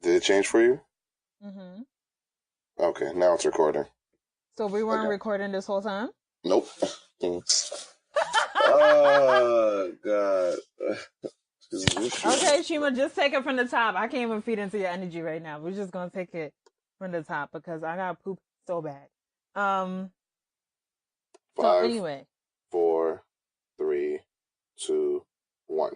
Did it change for you? Mm-hmm. Okay, now it's recording. So we weren't recording this whole time? Nope. Oh, God. Okay, Chima, just take it from the top. I can't even feed into your energy right now. We're just going to take it from the top because I got poop so bad. 5, so anyway. 4, 3, 2, 1.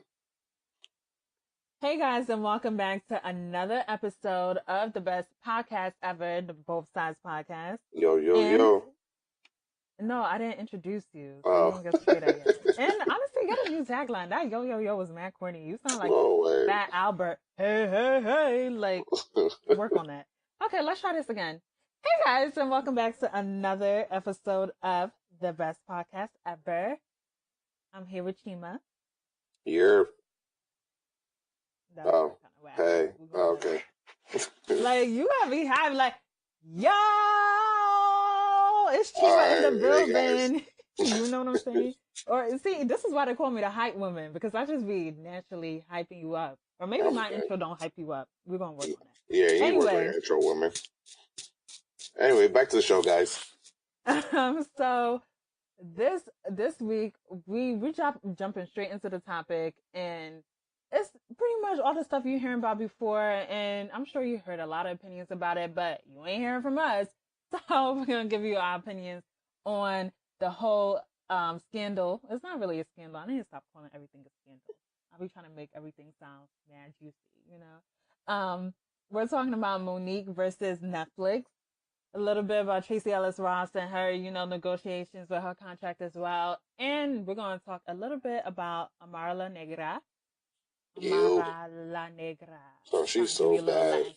Hey guys, and welcome back to another episode of the best podcast ever, the Both Sides Podcast. Yo. No, I didn't introduce you. So Oh. you don't get to say that yet. And honestly, you got a new tagline. That yo was mad corny. You sound like Fat Albert. Hey. Like, work on that. Okay, let's try this again. Hey guys, and welcome back to another episode of the best podcast ever. I'm here with Chima. You're... Oh, hey. Okay. Like, you gotta be happy, like, yo, it's Chima in the building. You know what I'm saying? Or, see, this is why they call me the hype woman, because I just be naturally hyping you up. Or maybe my intro don't hype you up. We're gonna work on that. Yeah, you work on your intro, woman. Anyway, back to the show, guys. So, this week, we're jumping straight into the topic, and it's pretty much all the stuff you're hearing about before, and I'm sure you heard a lot of opinions about it, but you ain't hearing from us. So we're going to give you our opinions on the whole scandal. It's not really a scandal. I need to stop calling everything a scandal. I'll be trying to make everything sound mad juicy, you know? We're talking about Monique versus Netflix. A little bit about Tracee Ellis Ross and her, negotiations with her contract as well. And we're going to talk a little bit about Amara La Negra. Amara La Negra. Oh, she's so bad.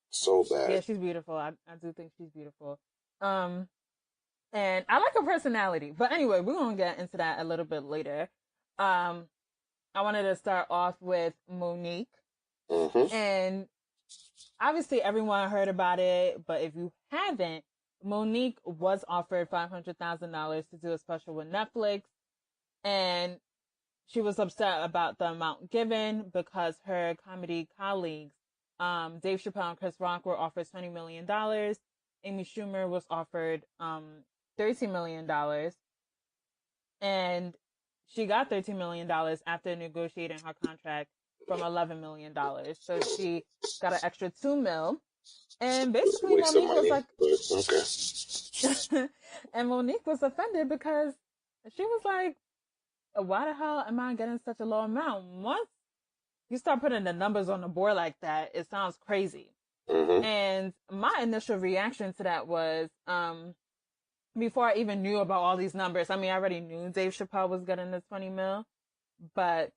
So bad. Yeah, she's beautiful. I do think she's beautiful. And I like her personality. But anyway, we're going to get into that a little bit later. I wanted to start off with Monique. Mm-hmm. And obviously everyone heard about it, but if you haven't, Monique was offered $500,000 to do a special with Netflix. And she was upset about the amount given because her comedy colleagues, Dave Chappelle and Chris Rock, were offered $20 million. Amy Schumer was offered $13 million. And she got $13 million after negotiating her contract from $11 million. So she got an extra $2 million. And basically Monique was like, okay. And Monique was offended because she was like, why the hell am I getting such a low amount? Once you start putting the numbers on the board like that, it sounds crazy. Mm-hmm. And my initial reaction to that was, before I even knew about all these numbers, I mean, I already knew Dave Chappelle was getting the $20 million, but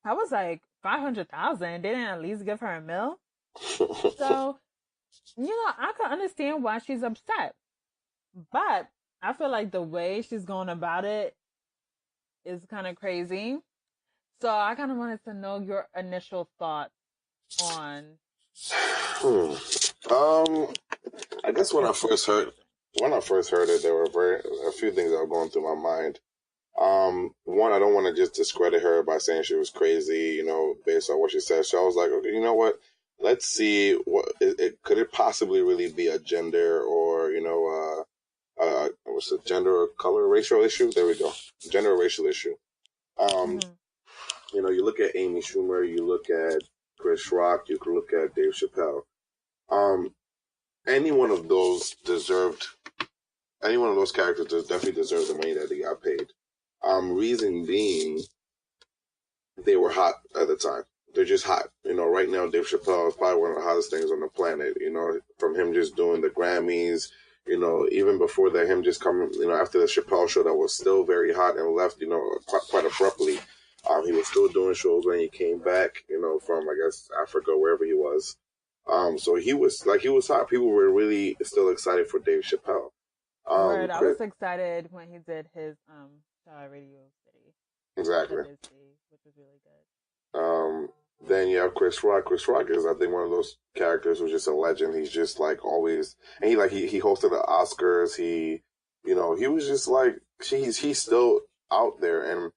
I was like, 500,000? They didn't at least give her $1 million? So, I can understand why she's upset. But I feel like the way she's going about it is kind of crazy. So I kind of wanted to know your initial thoughts on. I guess when I first heard it, there were a few things that were going through my mind. One, I don't want to just discredit her by saying she was crazy, based on what she said. So I was like, okay, you know what? Let's see could it possibly really be a gender or what's a gender or color racial issue? There we go, gender or racial issue. You look at Amy Schumer, you look at Chris Rock, you can look at Dave Chappelle. Any one of those characters definitely deserve the money that they got paid. Reason being, they were hot at the time. They're just hot. Right now, Dave Chappelle is probably one of the hottest things on the planet, from him just doing the Grammys, even before that, him just coming, after the Chappelle show that was still very hot and left, quite abruptly. He was still doing shows when he came back, from, I guess, Africa, wherever he was. So he was hot. People were really still excited for Dave Chappelle. Word, I was excited when he did his Radio City. Exactly. Which was really good. Then you have Chris Rock. Chris Rock is, I think, one of those characters who's just a legend. He's just like always, and he hosted the Oscars. He was just like, he's still out there, and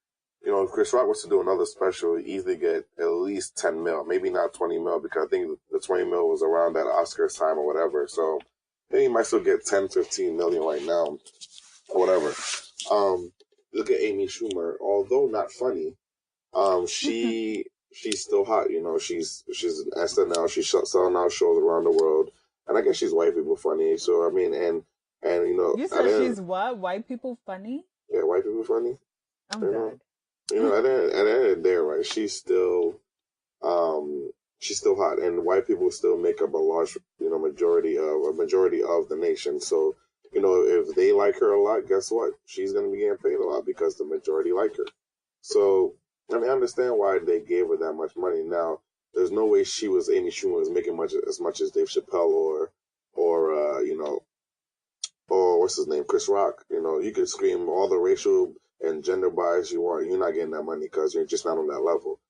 if Chris Rock was to do another special, he'd easily get at least 10 mil, maybe not 20 mil, because I think the 20 mil was around that Oscars time or whatever. So maybe he might still get 10, 15 million right now, or whatever. Look at Amy Schumer. Although not funny, she's still hot. She's in SNL. She's selling out shows around the world, and I guess she's white people funny. So I mean, and You said she's what? White people funny? Yeah, white people funny. I'm dead. At the end of the day, right? She's still hot, and white people still make up a large, majority of the nation. So, if they like her a lot, guess what? She's going to be getting paid a lot because the majority like her. So, I understand why they gave her that much money. Now, there's no way Amy Schumer was making as much as Dave Chappelle or what's his name, Chris Rock. You could scream all the racial and gender bias you want. You're not getting that money because you're just not on that level.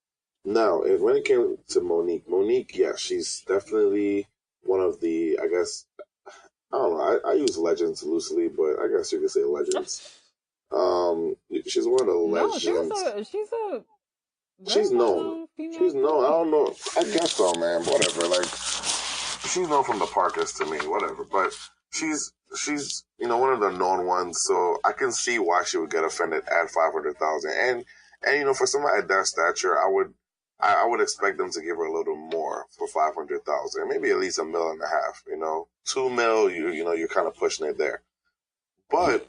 Now, when it came to Monique, yeah, she's definitely one of the, I guess, I don't know, I use legends loosely, but I guess you could say legends. She's one of the legends. No, she's known. She's known. I don't know. I guess so, man. Whatever. Like, she's known from the Parkers to me. Whatever. But she's one of the known ones. So I can see why she would get offended at 500,000. And for somebody at that stature, I would expect them to give her a little more for 500,000, maybe at least $1.5 million. 2 mil, you're kind of pushing it there. But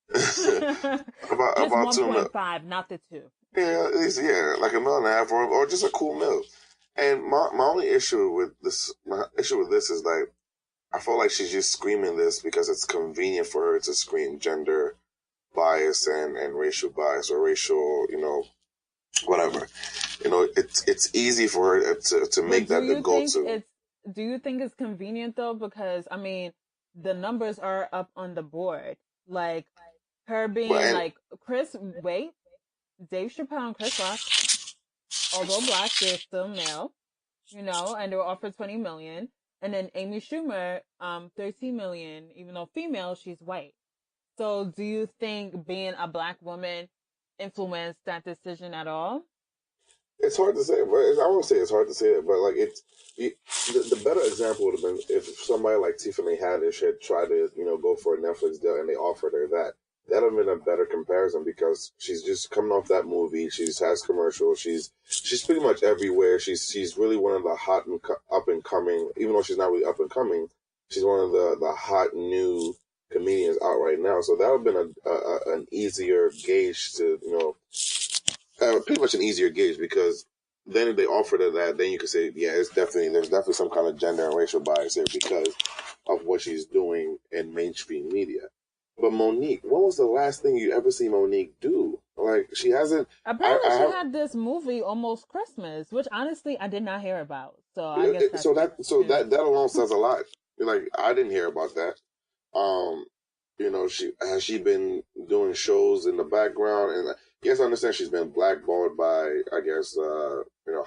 about 1.5, not the 2. Yeah, at least, like $1.5 million or just a cool meal. And my only issue with this, is like, I feel like she's just screaming this because it's convenient for her to scream gender bias and racial bias or racial, whatever. It's easy for her to make that the go-to. Do you think it's convenient though? Because I mean, the numbers are up on the board. Like her being Dave Chappelle and Chris Rock, although black, they're still male, and they were offered 20 million. And then Amy Schumer, 13 million, even though female, she's white. So do you think being a black woman influenced that decision at all? It's hard to say, but I won't say it's hard to say it, but like the better example would have been if somebody like Tiffany Haddish had tried to, go for a Netflix deal and they offered her that. That would have been a better comparison because she's just coming off that movie. She has commercials. She's pretty much everywhere. She's really one of the hot and up and coming, even though she's not really up and coming. She's one of the hot new comedians out right now. So that would have been an easier gauge to, pretty much an easier gauge because then if they offered her that, then you could say, yeah, there's definitely some kind of gender and racial bias here because of what she's doing in mainstream media. But Monique, when was the last thing you ever see Monique do? Like, she hasn't. Apparently, she had this movie Almost Christmas, which honestly I did not hear about. So I guess that alone says a lot. Like, I didn't hear about that. She been doing shows in the background, and yes, I understand she's been blackballed by, I guess,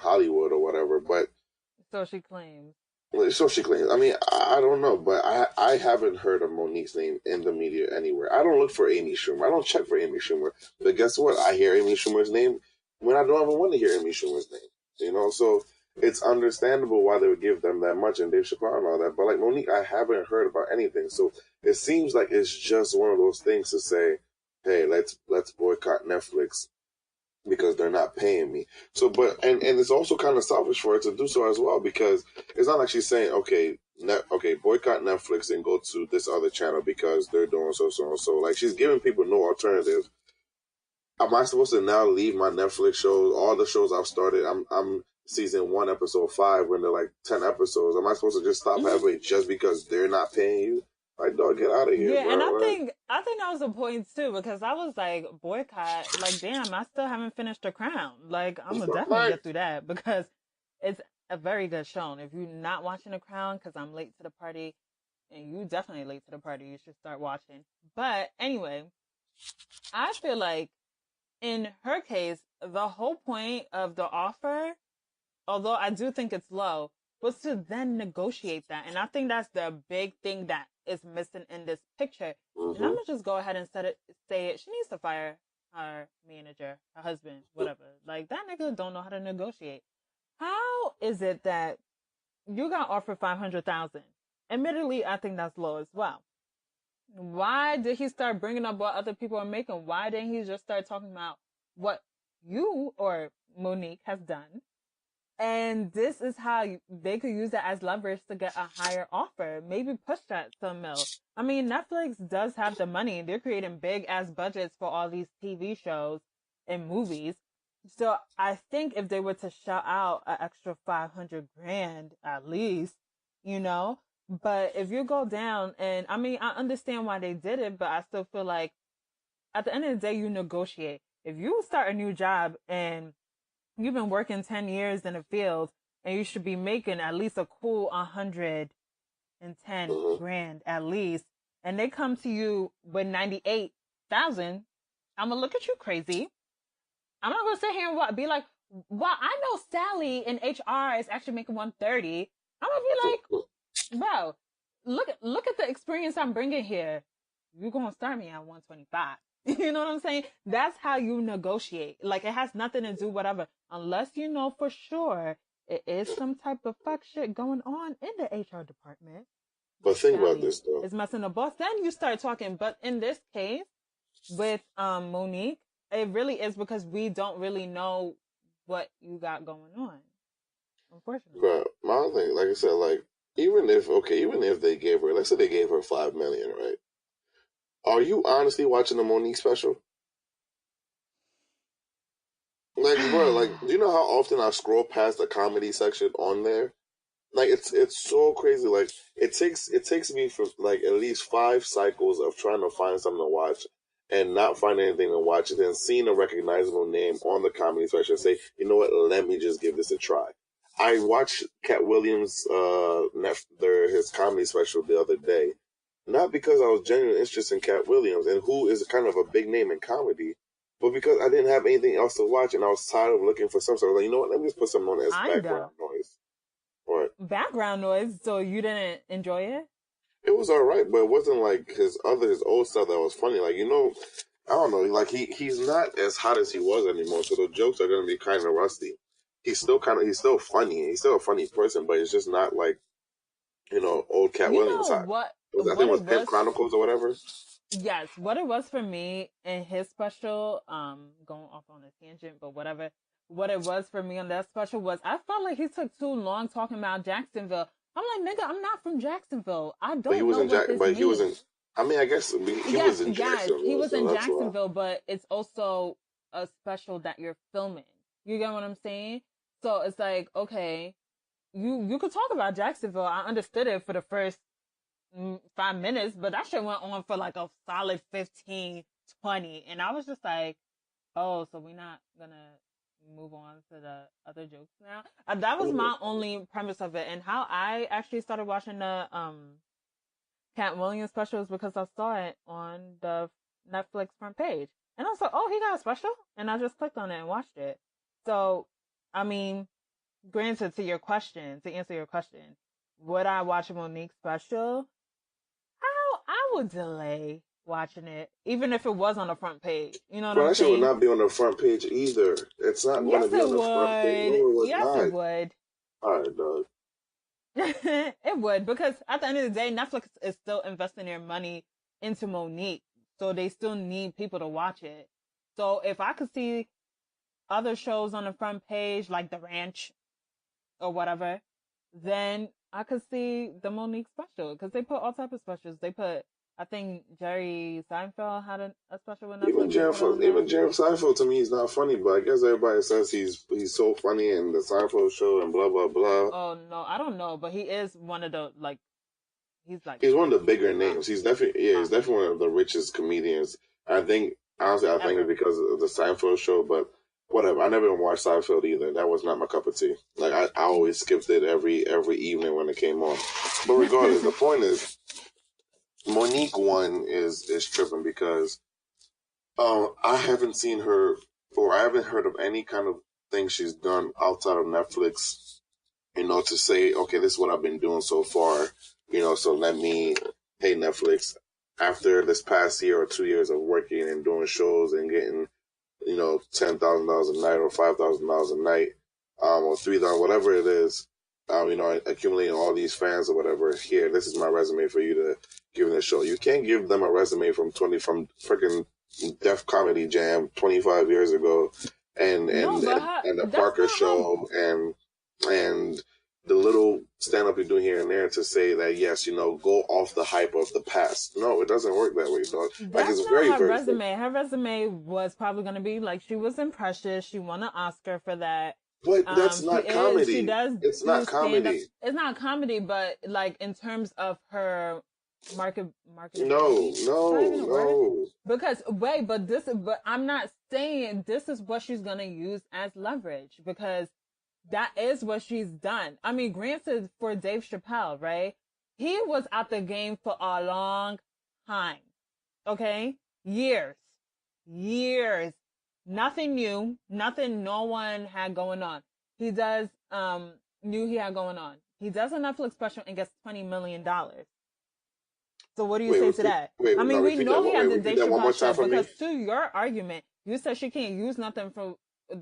Hollywood or whatever. But so she claims. So she claims. I mean, I don't know, but I haven't heard of Monique's name in the media anywhere. I don't look for Amy Schumer. I don't check for Amy Schumer. But guess what? I hear Amy Schumer's name when I don't even want to hear Amy Schumer's name. So it's understandable why they would give them that much and Dave Chappelle and all that. But like Monique, I haven't heard about anything. So it seems like it's just one of those things to say, hey, let's boycott Netflix because they're not paying me. So, but and it's also kind of selfish for her to do so as well because it's not like she's saying, okay, boycott Netflix and go to this other channel because they're doing so. Like, she's giving people no alternative. Am I supposed to now leave my Netflix shows, all the shows I've started? I'm season 1, episode 5, when they're like 10 episodes. Am I supposed to just stop halfway just because they're not paying you? Like, dog, get out of here. Yeah, bro. And I think that was the point too, because I was like, boycott, like, damn, I still haven't finished The Crown. Like, I'm gonna definitely get through that because it's a very good show. And if you're not watching The Crown, because I'm late to the party, and you definitely late to the party, you should start watching. But anyway, I feel like in her case, the whole point of the offer, although I do think it's low, was to then negotiate that. And I think that's the big thing that is missing in this picture. Mm-hmm. And I'm going to just go ahead and say it. She needs to fire her manager, her husband, whatever. Like, that nigga don't know how to negotiate. How is it that you got offered 500,000? Admittedly, I think that's low as well. Why did he start bringing up what other people are making? Why didn't he just start talking about what you or Monique has done? And this is how they could use it as leverage to get a higher offer. Maybe push that to a mill. I mean, Netflix does have the money. They're creating big ass budgets for all these TV shows and movies. So I think if they were to shout out an extra 500 grand at least, you know, but if you go down, and I mean, I understand why they did it, but I still feel like at the end of the day, you negotiate. If you start a new job and you've been working 10 years in a field and you should be making at least a cool 110 grand at least, and they come to you with 98,000, I'm gonna look at you crazy. I'm not gonna sit here and be like, well, I know Sally in HR is actually making 130. I'm gonna be like, bro, look at the experience I'm bringing here. You're gonna start me at 125. You know what I'm saying? That's how you negotiate. Like, it has nothing to do whatever, unless you know for sure it is some type of fuck shit going on in the HR department. But think about this though. It's messing the boss. Then you start talking. But in this case, with Monique, it really is because we don't really know what you got going on. Unfortunately. But my thing, like I said, like even if they gave her, let's say they gave her $5 million, right? Are you honestly watching the Monique special? Like, bro, like, do you know how often I scroll past the comedy section on there? Like, it's so crazy. Like, it takes me for like at least 5 cycles of trying to find something to watch and not find anything to watch, and then seeing a recognizable name on the comedy section and say, you know what, let me just give this a try. I watched Cat Williams' his comedy special the other day, not because I was genuinely interested in Cat Williams, and who is kind of a big name in comedy, but because I didn't have anything else to watch, and I was tired of looking for something. I was like, you know what, let me just put something on as background noise. What? Background noise? So you didn't enjoy it? It was alright, but it wasn't like his old stuff that was funny. Like, you know, I don't know, like he's not as hot as he was anymore, so the jokes are going to be kind of rusty. He's still funny. He's still a funny person, but it's just not like, you know, old Cat Williams hot. What? I think it was Pimp Chronicles or whatever. Yes, what it was for me in his special, going off on a tangent, but whatever. What it was for me on that special was I felt like he took too long talking about Jacksonville. I'm like, nigga, I'm not from Jacksonville. I don't know what this means. He was in. I mean, I guess he was in Jacksonville. He was in Jacksonville, but it's also a special that you're filming. You get what I'm saying? So it's like, okay, you could talk about Jacksonville. I understood it for the first 5 minutes, but that shit went on for like a solid 15, 20. And I was just like, oh, so we're not gonna move on to the other jokes now? That was my only premise of it. And how I actually started watching the Cat Williams special is because I saw it on the Netflix front page. And I was like, oh, he got a special? And I just clicked on it and watched it. So, I mean, granted, to answer your question, would I watch a Monique special? I would delay watching it, even if it was on the front page. You know what I'm saying? That shit would not be on the front page either. It's not going to be on the front page. No, it would. All right, dog. It would, because at the end of the day, Netflix is still investing their money into Monique, so they still need people to watch it. So if I could see other shows on the front page, like The Ranch or whatever, then I could see the Monique special, because they put all type of specials. They put, I think Jerry Seinfeld had a special with Netflix. Even Jerry Seinfeld, to me, is not funny, but I guess everybody says he's so funny in the Seinfeld show and blah blah blah. Oh no, I don't know, but he is one of the he's one of the bigger names. He's definitely one of the richest comedians. I think it's because of the Seinfeld show, but whatever. I never even watched Seinfeld either. That was not my cup of tea. Like I always skipped it every evening when it came on. But regardless, the point is, Monique one is tripping because I haven't seen her, or I haven't heard of any kind of thing she's done outside of Netflix, you know, to say, okay, this is what I've been doing so far, you know, so hey Netflix, after this past year or 2 years of working and doing shows and getting $10,000 a night or $5,000 a night, or $3,000, whatever it is. Accumulating all these fans or whatever. Here, this is my resume for you to give in the show. You can't give them a resume from freaking Def Comedy Jam 25 years ago, and the Parker Show and the little stand up you're doing here and there to say that yes, go off the hype of the past. No, it doesn't work that way, dog. That's it's very, not her resume. Her resume was probably going to be like she was in Precious. She won an Oscar for that. But that's not comedy. It's not comedy. It's not comedy, but like in terms of her market. No. Because but I'm not saying this is what she's gonna use as leverage, because that is what she's done. I mean, granted, for Dave Chappelle, right? He was out the game for a long time. Okay, years. Nothing new, nothing no one had going on. He does, knew he had going on. He does a Netflix special and gets $20 million. So what do you say to that? We know he has the Dave Chappelle show, because to your argument, you said she can't use nothing from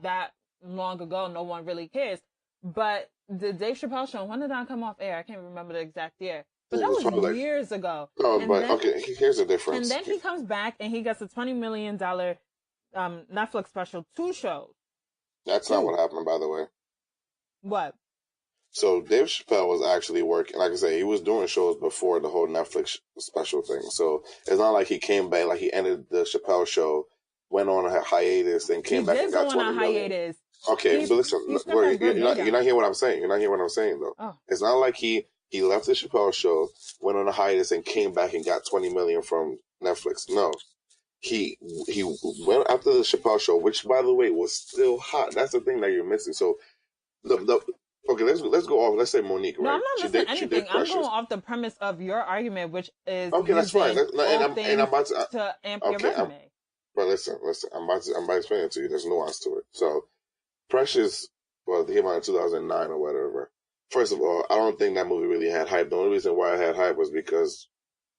that long ago. No one really cares. But the Dave Chappelle show, when did that come off air? I can't remember the exact year. But that was years ago. Oh, okay, here's the difference. And then he comes back and he gets a $20 million Netflix special, 2 shows. That's not what happened, by the way. What? So Dave Chappelle was actually working, like I say, he was doing shows before the whole Netflix special thing. So it's not like he came back, like he ended the Chappelle show, went on a hiatus, and came back and got 20 million. Hiatus. Okay, but listen, you're not hearing what I'm saying. You're not hearing what I'm saying, though. Oh. It's not like he left the Chappelle show, went on a hiatus, and came back and got 20 million from Netflix. No. He went after the Chappelle show, which, by the way, was still hot. That's the thing that you're missing. So, okay, let's go off. Let's say Monique, right? No, I'm not missing anything. I'm going off the premise of your argument, which is okay. That's fine. I'm about to amp your resume. But listen. I'm about to explain it to you. There's nuance to it. So, Precious, well, it came out in 2009 or whatever. First of all, I don't think that movie really had hype. The only reason why it had hype was because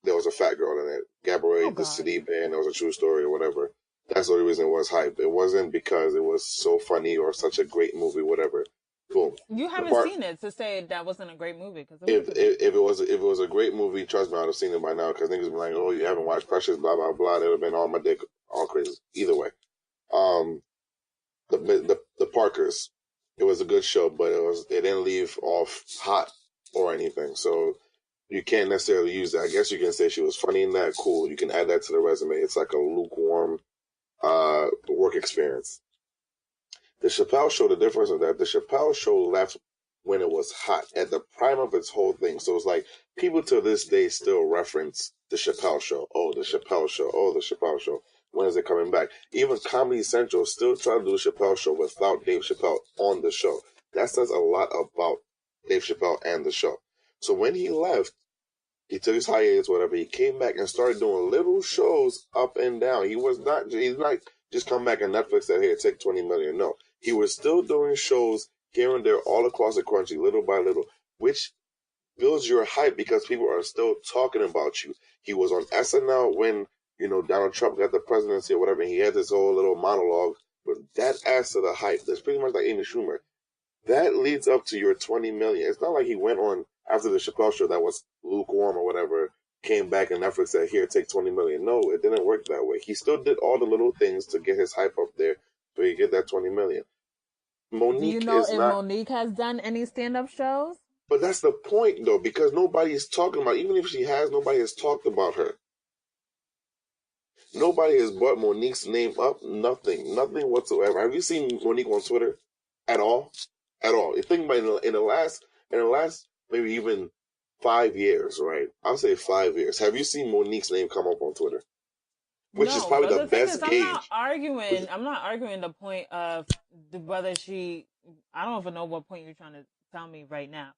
there was a fat girl in it. Gabourey, the city band, it was a true story or whatever. That's the only reason it was hype. It wasn't because it was so funny or such a great movie, whatever. Boom. You haven't seen it to say that wasn't a great movie. Cause if it was a great movie, trust me, I would have seen it by now, because niggas be like, oh, you haven't watched Precious, blah, blah, blah. It would have been on my dick, all crazy. Either way. The Parkers, it was a good show, but it didn't leave off hot or anything. So you can't necessarily use that. I guess you can say she was funny in that. Cool. You can add that to the resume. It's like a lukewarm work experience. The Chappelle show, the difference of that, the Chappelle show left when it was hot, at the prime of its whole thing. So it's like people to this day still reference the Chappelle show. Oh, the Chappelle show. Oh, the Chappelle show. When is it coming back? Even Comedy Central still try to do the Chappelle show without Dave Chappelle on the show. That says a lot about Dave Chappelle and the show. So when he left, he took his hiatus, whatever. He came back and started doing little shows up and down. He's not just come back and Netflix said, here, take 20 million. No, he was still doing shows here and there all across the country, little by little, which builds your hype because people are still talking about you. He was on SNL when, Donald Trump got the presidency or whatever, and he had this whole little monologue, but that adds to the hype. That's pretty much like Amy Schumer. That leads up to your 20 million. It's not like he went on after the Chappelle show that was lukewarm or whatever, came back and Netflix said, here, take 20 million. No, it didn't work that way. He still did all the little things to get his hype up there so he get that 20 million. Monique, do you know if Monique has done any stand-up shows? But that's the point, though, because nobody is talking about, even if she has, nobody has talked about her. Nobody has brought Monique's name up. Nothing whatsoever. Have you seen Monique on Twitter at all? At all. You think about it, in the last maybe even 5 years, right? I'll say 5 years. Have you seen Monique's name come up on Twitter? Which is probably the best gauge. I'm not arguing the point of whether she. I don't even know what point you're trying to tell me right now.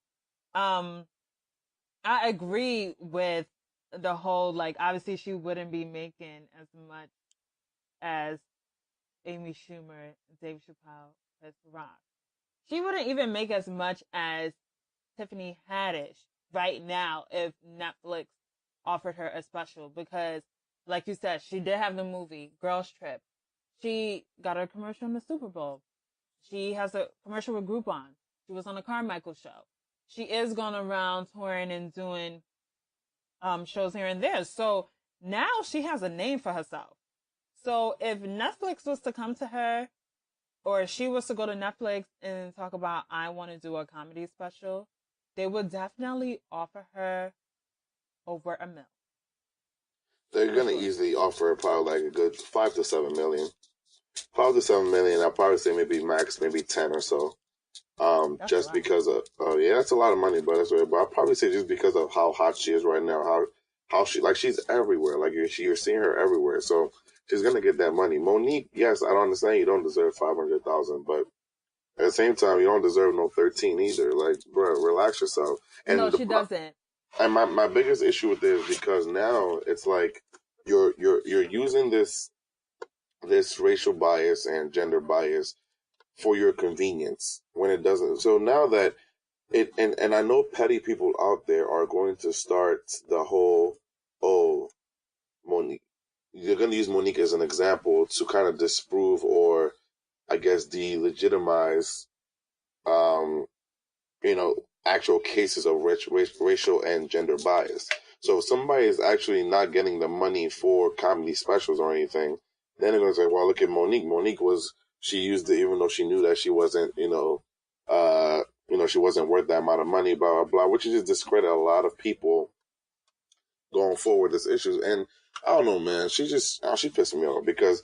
I agree with the whole, like, obviously she wouldn't be making as much as Amy Schumer, Dave Chappelle, Chris Rock. She wouldn't even make as much as Tiffany Haddish right now if Netflix offered her a special, because, like you said, she did have the movie Girls Trip. She got a commercial in the Super Bowl. She has a commercial with Groupon. She was on the Carmichael show. She is going around touring and doing shows here and there. So now she has a name for herself. So if Netflix was to come to her, or she was to go to Netflix and talk about, I want to do a comedy special, they would definitely offer her over $1 million. They're gonna easily offer her probably like a good 5 to 7 million. 5 to 7 million. I'll probably say maybe max, maybe 10 or so. Just because of yeah, that's a lot of money, but that's right. But I'll probably say just because of how hot she is right now, how she like she's everywhere. Like you're seeing her everywhere, so she's gonna get that money. Monique, yes, I don't understand. You don't deserve 500,000, but at the same time, you don't deserve no 13 either. Like, bro, relax yourself. And no, she doesn't. And my biggest issue with this is because now it's like you're using this racial bias and gender bias for your convenience when it doesn't. So now that and I know petty people out there are going to start the whole, oh, Monique, you're going to use Monique as an example to kind of disprove or I guess delegitimize, actual cases of racial and gender bias. So if somebody is actually not getting the money for comedy specials or anything, then they're going to say, well, look at Monique. She used it even though she knew that she wasn't, she wasn't worth that amount of money, blah, blah, blah, which is just discredit a lot of people going forward with this issue. And I don't know, man, she pissed me off because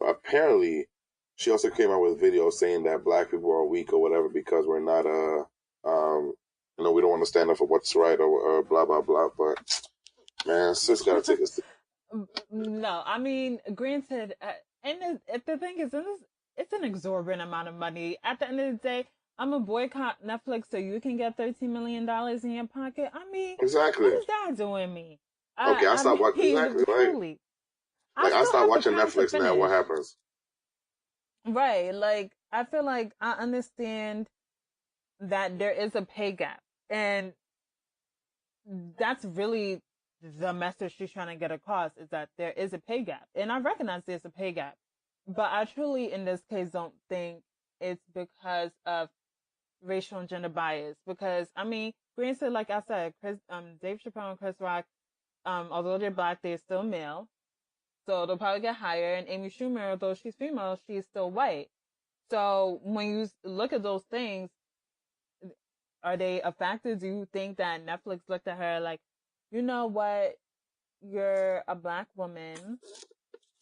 apparently she also came out with videos saying that black people are weak or whatever because we're not, we don't want to stand up for what's right or blah, blah, blah. But man, sis gotta take us. No, I mean, granted, and the thing is, it's an exorbitant amount of money. At the end of the day, I'm gonna boycott Netflix so you can get $13 million in your pocket. I mean, exactly. What is that doing me? Okay, I stopped watching. Exactly. Truly, I stopped watching Netflix now. What happens? Right. Like, I feel like I understand that there is a pay gap. And that's really the message she's trying to get across, is that there is a pay gap. And I recognize there's a pay gap. But I truly, in this case, don't think it's because of racial and gender bias. Because, I mean, granted, like I said, Dave Chappelle and Chris Rock, although they're black, they're still male. So they'll probably get higher. And Amy Schumer, although she's female, she's still white. So when you look at those things, are they a factor? Do you think that Netflix looked at her like, you know what, you're a black woman,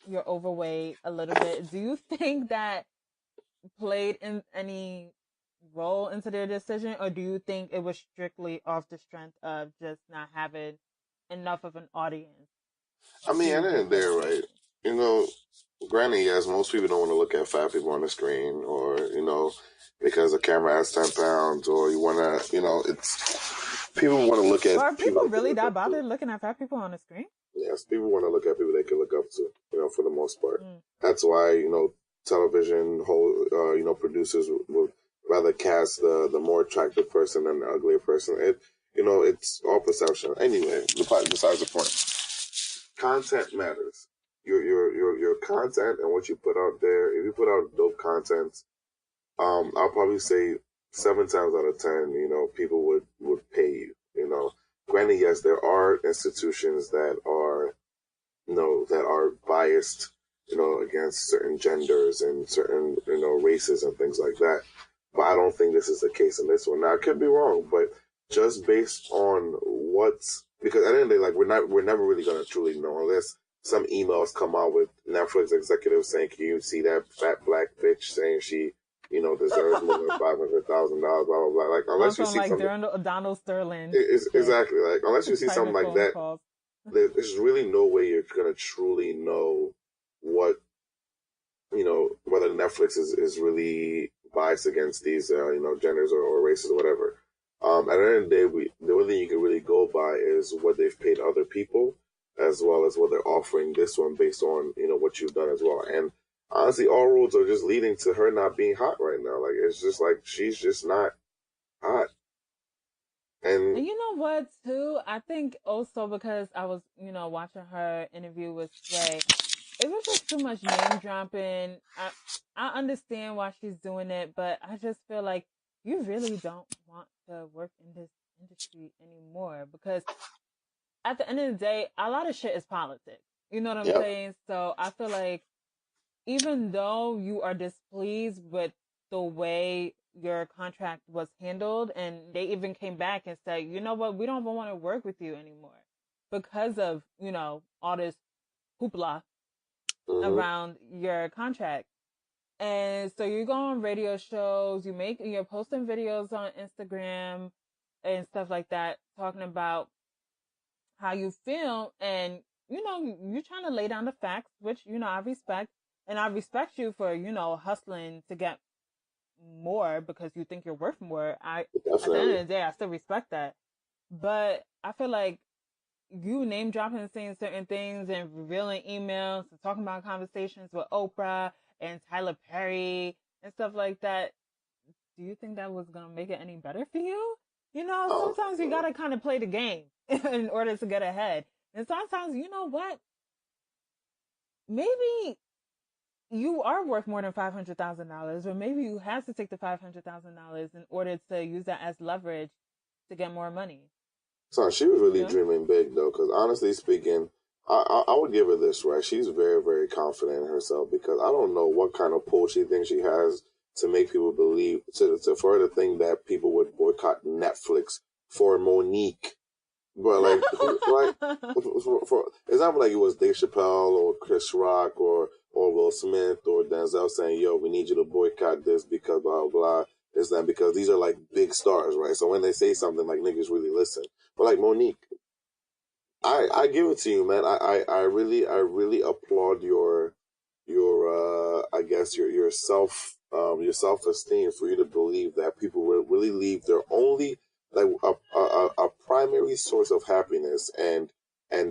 you're overweight a little bit. Do you think that played in any role into their decision? Or do you think it was strictly off the strength of just not having enough of an audience? I mean, at the end of the day, right? Granted, yes, most people don't want to look at fat people on the screen or, because the camera has 10 pounds or you want to, it's people want to look at. Are people really that bothered looking at fat people on the screen? Yes, people want to look at people they can look up to, for the most part. That's why, television producers would rather cast the more attractive person than the uglier person. It's all perception. Anyway, besides the point. Content matters. Your content and what you put out there. If you put out dope content, I'll probably say 7 times out of 10, people would pay you. Granted, yes, there are institutions that are, that are biased, against certain genders and certain, races and things like that. But I don't think this is the case in this one. Now, I could be wrong, but just based on because at the end of the day, like we're never really gonna truly know unless some emails come out with Netflix executives saying, "Can you see that fat black bitch saying she, deserves more than $500,000?" Blah blah blah. Like unless you see like something, Donald Sterling, exactly. Like unless you see something like that, there's really no way you're gonna truly know what, whether Netflix is really biased against these, genders or races or whatever. At the end of the day, the only thing you can really go by is what they've paid other people, as well as what they're offering this one based on, what you've done as well. And honestly, all roads are just leading to her not being hot right now. Like, it's just like, she's just not hot. And you know what, too? I think also because I was, watching her interview with Sway, it was just too much name dropping. I understand why she's doing it, but I just feel like you really don't want to work in this industry anymore because at the end of the day, a lot of shit is politics. You know what I'm Yep. saying? So I feel like even though you are displeased with the way your contract was handled, and they even came back and said, you know what, we don't even want to work with you anymore because of, all this hoopla Mm-hmm. around your contract. And so you go on radio shows, you're posting videos on Instagram and stuff like that, talking about how you feel, and you're trying to lay down the facts, which I respect, and I respect you for hustling to get more because you think you're worth more. At the end Definitely. of the day, I still respect that, but I feel like you name dropping and saying certain things and revealing emails and talking about conversations with Oprah and Tyler Perry and stuff like that. Do you think that was gonna make it any better for you? Oh, Sometimes you gotta kind of play the game in order to get ahead. And sometimes, you know what? Maybe you are worth more than $500,000, or maybe you have to take the $500,000 in order to use that as leverage to get more money. so she was really You know? dreaming big though, because honestly speaking, I would give her this, right. She's very, very confident in herself because I don't know what kind of pull she thinks she has to make people believe for her to think that people would boycott Netflix for Monique. But like, it's not like it was Dave Chappelle or Chris Rock or Will Smith or Denzel saying, "Yo, we need you to boycott this because blah blah." Is that because these are like big stars, right? So when they say something, like niggas really listen. But like Monique, I give it to you, man. I really applaud your I guess your self esteem for you to believe that people will really leave their only like a primary source of happiness and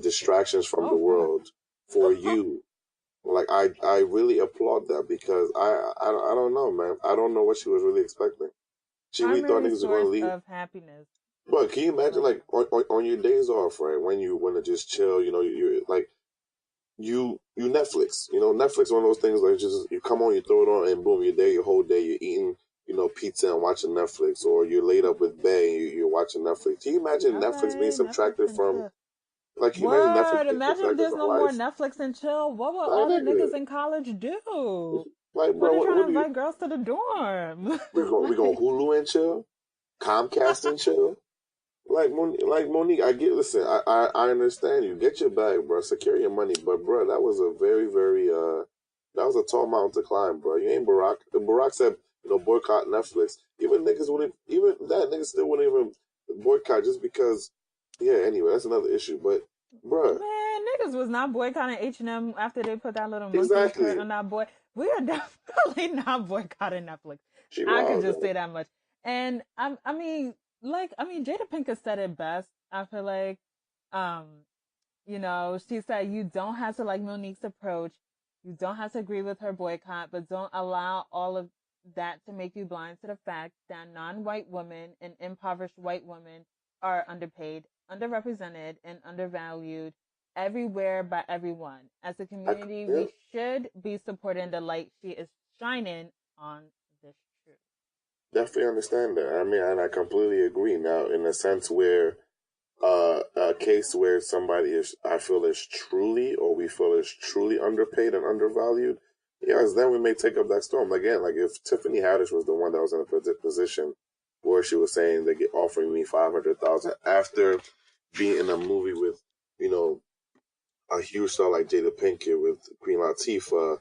distractions from the Oh God. world for you. Like I really applaud that because I don't know, man. I don't know what she was really expecting. She really thought Primary niggas were gonna source leave. of happiness. But can you imagine, Like, like, on your days off, right? When you want to just chill, you're like, you Netflix. Netflix, one of those things like just you come on, you throw it on, and boom, you're there your whole day. You're eating, pizza and watching Netflix, or you're laid up with Bay and you're watching Netflix. Can you imagine Netflix being okay, Netflix subtracted and from, chill. like, can you imagine Netflix Word. being Imagine if subtracted there's from no more life? Netflix and chill. What will Like, all the nigga, niggas in college do? like, When bro, they trying what to do you, invite girls to the dorm? we going Like, Hulu and chill? Comcast and chill? Like Monique, I get. Listen, I understand you. Get your bag, bro. Secure your money, but bro, that was a very, very that was a tall mountain to climb, bro. You ain't Barack. Barack said, boycott Netflix. Even niggas wouldn't. Even that niggas still wouldn't even boycott just because. Yeah. Anyway, that's another issue. But, bro, man, niggas was not boycotting H&M after they put that little monkey print exactly. on that boy. We are definitely not boycotting Netflix. She I could wild just though. say that much. And Jada Pinkett said it best. I feel like, um, she said you don't have to like Monique's approach. You don't have to agree with her boycott, but don't allow all of that to make you blind to the fact that non-white women and impoverished white women are underpaid, underrepresented, and undervalued everywhere by everyone. As a community, Yeah, we should be supporting the light she is shining on this truth. definitely understand that. I mean, and I completely agree. Now, in a sense where a case where somebody is, I feel, is truly, or we feel is truly underpaid and undervalued, yes, then we may take up that storm again. Like if Tiffany Haddish was the one that was in a position where she was saying they get offering me 500,000 after being in a movie with, you know, a huge star like Jada Pinkett with Queen Latifah.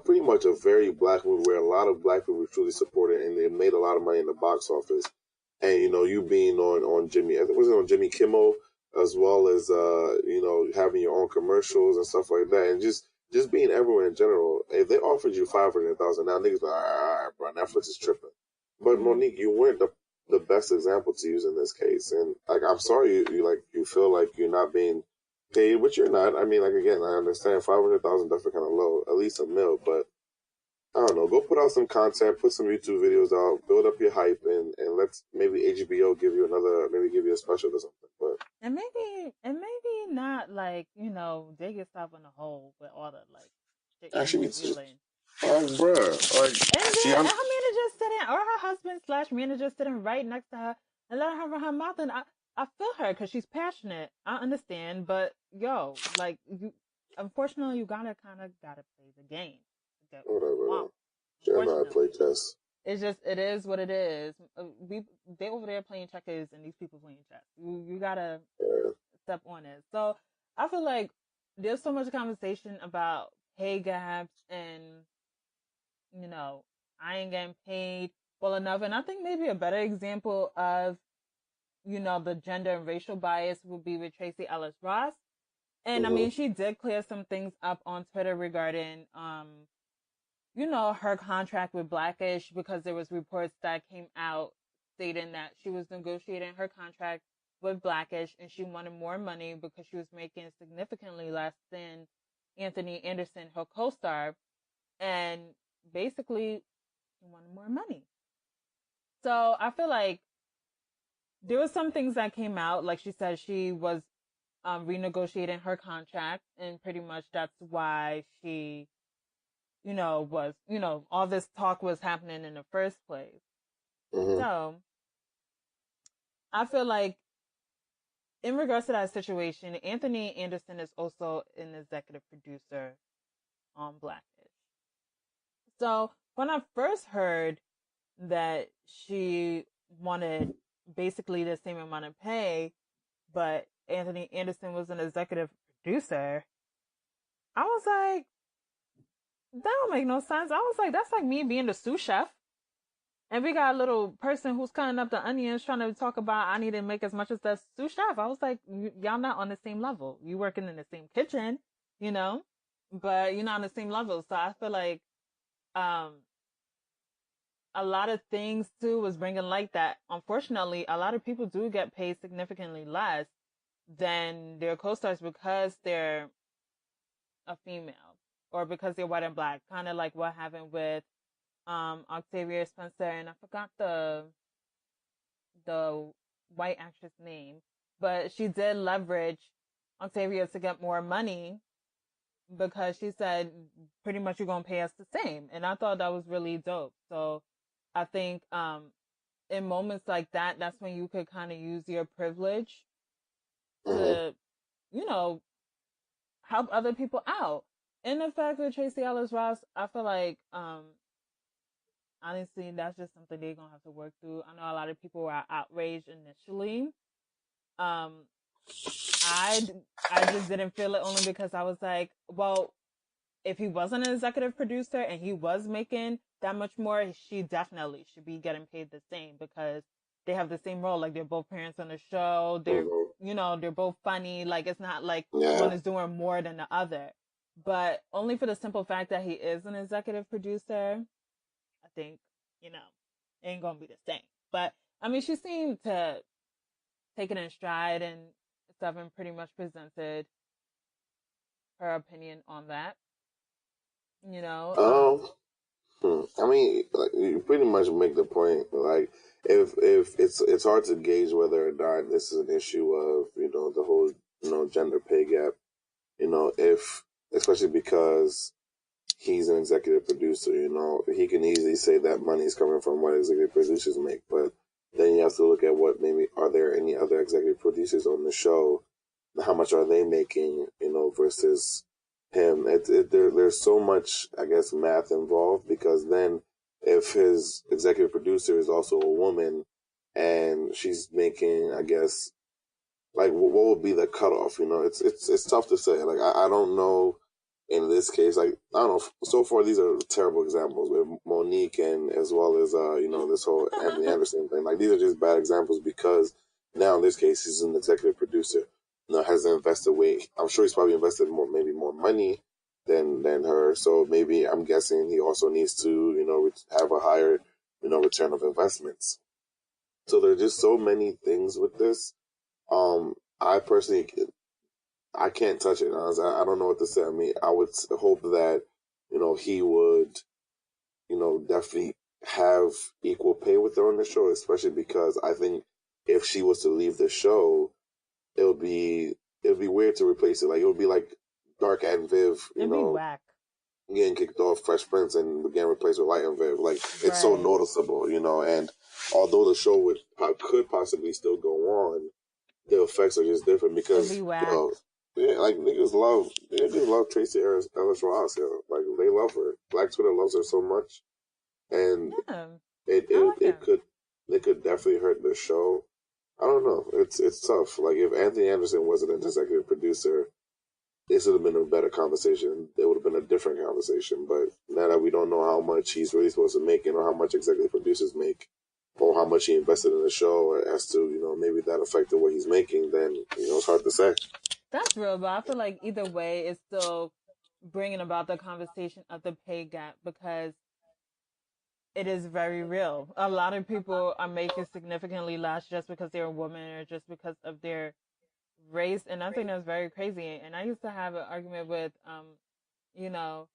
Pretty much a very black movie where a lot of black people truly supported, and they made a lot of money in the box office. And you being on Jimmy, I think was it on Jimmy Kimmel, as well as having your own commercials and stuff like that, and just being everywhere in general. If they offered you 500,000 now, niggas like, all right, bro, Netflix is tripping. But Mm-hmm. Monique, you weren't the best example to use in this case, and like I'm sorry you feel like you're not being paid, which you're not. I mean, like again, I understand 500,000 definitely kind of low, at least a mil, but I don't know. Go put out some content, put some YouTube videos out, build up your hype, and let's maybe HBO give you maybe give you a special or something. But And maybe not like, dig yourself in a hole with all the like shit you're Actually, revealing. bruh, like And she, then her manager sitting, or her husband slash manager sitting right next to her and letting her run her mouth. And I feel her because she's passionate. I understand, but yo, like unfortunately, you gotta play the game to get what you whatever. want. She don't know how to play Unfortunately, chess. it is what it is. They over there playing checkers and these people playing chess. You gotta Yeah. step on it. So I feel like there's so much conversation about pay gaps and I ain't getting paid well enough. And I think maybe a better example of the gender and racial bias would be with Tracy Ellis Ross. And I mean, she did clear some things up on Twitter regarding her contract with Blackish, because there was reports that came out stating that she was negotiating her contract with Blackish and she wanted more money because she was making significantly less than Anthony Anderson, her co-star, and basically she wanted more money. So I feel like there was some things that came out, like she said she was renegotiating her contract, and pretty much that's why she was, all this talk was happening in the first place. So I feel like in regards to that situation, Anthony Anderson is also an executive producer on Blackish. So when I first heard that she wanted basically the same amount of pay, but Anthony Anderson was an executive producer, I was like, that don't make no sense. I was like, that's like me being the sous chef. And we got a little person who's cutting up the onions trying to talk about I need to make as much as the sous chef. I was like, y'all not on the same level. You working in the same kitchen, but you're not on the same level. So I feel like a lot of things too was bringing light that unfortunately a lot of people do get paid significantly less than their co-stars because they're a female or because they're white and black. Kind of like what happened with Octavia Spencer, and I forgot the white actress name, but she did leverage Octavia to get more money because she said pretty much you're gonna pay us the same, and I thought that was really dope. So I think in moments like that, that's when you could kind of use your privilege to help other people out. And the fact that Tracy Ellis Ross, I feel like honestly, that's just something they're gonna have to work through. I know a lot of people were outraged initially. Um, I just didn't feel it only because I was like, well, if he wasn't an executive producer and he was making that much more, she definitely should be getting paid the same because they have the same role. Like they're both parents on the show. They're both funny. Like it's not like one is doing more than the other, but only for the simple fact that he is an executive producer. I think, it ain't gonna be the same. But I mean, she seemed to take it in stride and stuff and pretty much presented her opinion on that. I mean, like, you pretty much make the point. Like, if it's hard to gauge whether or not this is an issue of the whole gender pay gap. If especially because he's an executive producer, he can easily say that money is coming from what executive producers make. But then you have to look at what maybe are there any other executive producers on the show? How much are they making? Versus him. There's so much, I guess, math involved because then if his executive producer is also a woman and she's making, I guess, like what would be the cutoff? It's tough to say. Like I don't know. In this case, like I don't know. So far, these are terrible examples with Monique and as well as this whole Anthony Anderson thing. Like these are just bad examples because now in this case he's an executive producer. Has invested way. I'm sure he's probably invested maybe more money than her. So maybe I'm guessing he also needs to have a higher return of investments. So there's just so many things with this. I personally, I can't touch it. I don't know what to say. I mean, I would hope that, he would, definitely have equal pay with her on the show, especially because I think if she was to leave the show, it would be weird to replace it. Like it would be like Dark and Viv, It'd be whack. getting kicked off Fresh Prince and getting replaced with Light and Viv. Like it's so Right. noticeable, and although the show could possibly still go on, the effects are just different because It'd be whack. yeah, like niggas love Tracy Ellis Ross, like they love her. Black Twitter loves her so much, and Yeah. it could definitely hurt the show. I don't know. It's tough. Like if Anthony Anderson wasn't an executive producer, this would have been a better conversation. It would have been a different conversation. But now that we don't know how much he's really supposed to make, or how much executive producers make, or how much he invested in the show, as to maybe that affected what he's making, then it's hard to say. That's real, but I feel like either way, it's still bringing about the conversation of the pay gap because it is very real. A lot of people are making significantly less just because they're a woman or just because of their race, and I think that's very crazy. And I used to have an argument with, you know,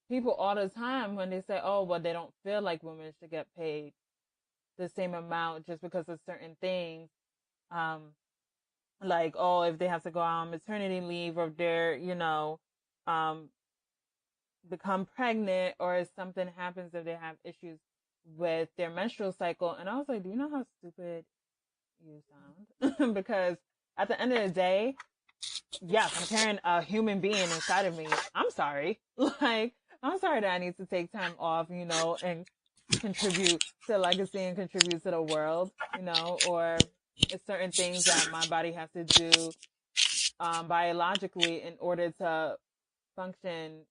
people all the time when they say, "Oh, well, they don't feel like women should get paid the same amount just because of certain things." Like, oh, if they have to go on maternity leave, or if they're, um, become pregnant, or if something happens, if they have issues with their menstrual cycle. And I was like, do you know how stupid you sound? Because at the end of the day, yes, I'm carrying a human being inside of me. I'm sorry. Like, I'm sorry that I need to take time off, and contribute to legacy and contribute to the world, or it's certain things that my body has to do biologically in order to function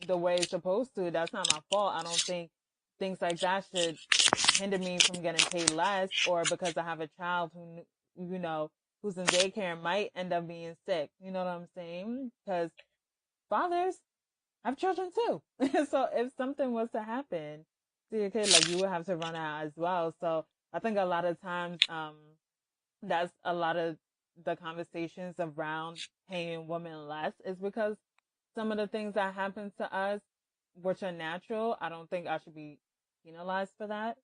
the way it's supposed to. That's not my fault. I don't think things like that should hinder me from getting paid less, or because I have a child who's in daycare and might end up being sick. You know what I'm saying? Because fathers have children too. So if something was to happen to your kid, like, you would have to run out as well. So I think a lot of times, that's a lot of the conversations around paying women less is because some of the things that happen to us, which are natural, I don't think I should be penalized for that.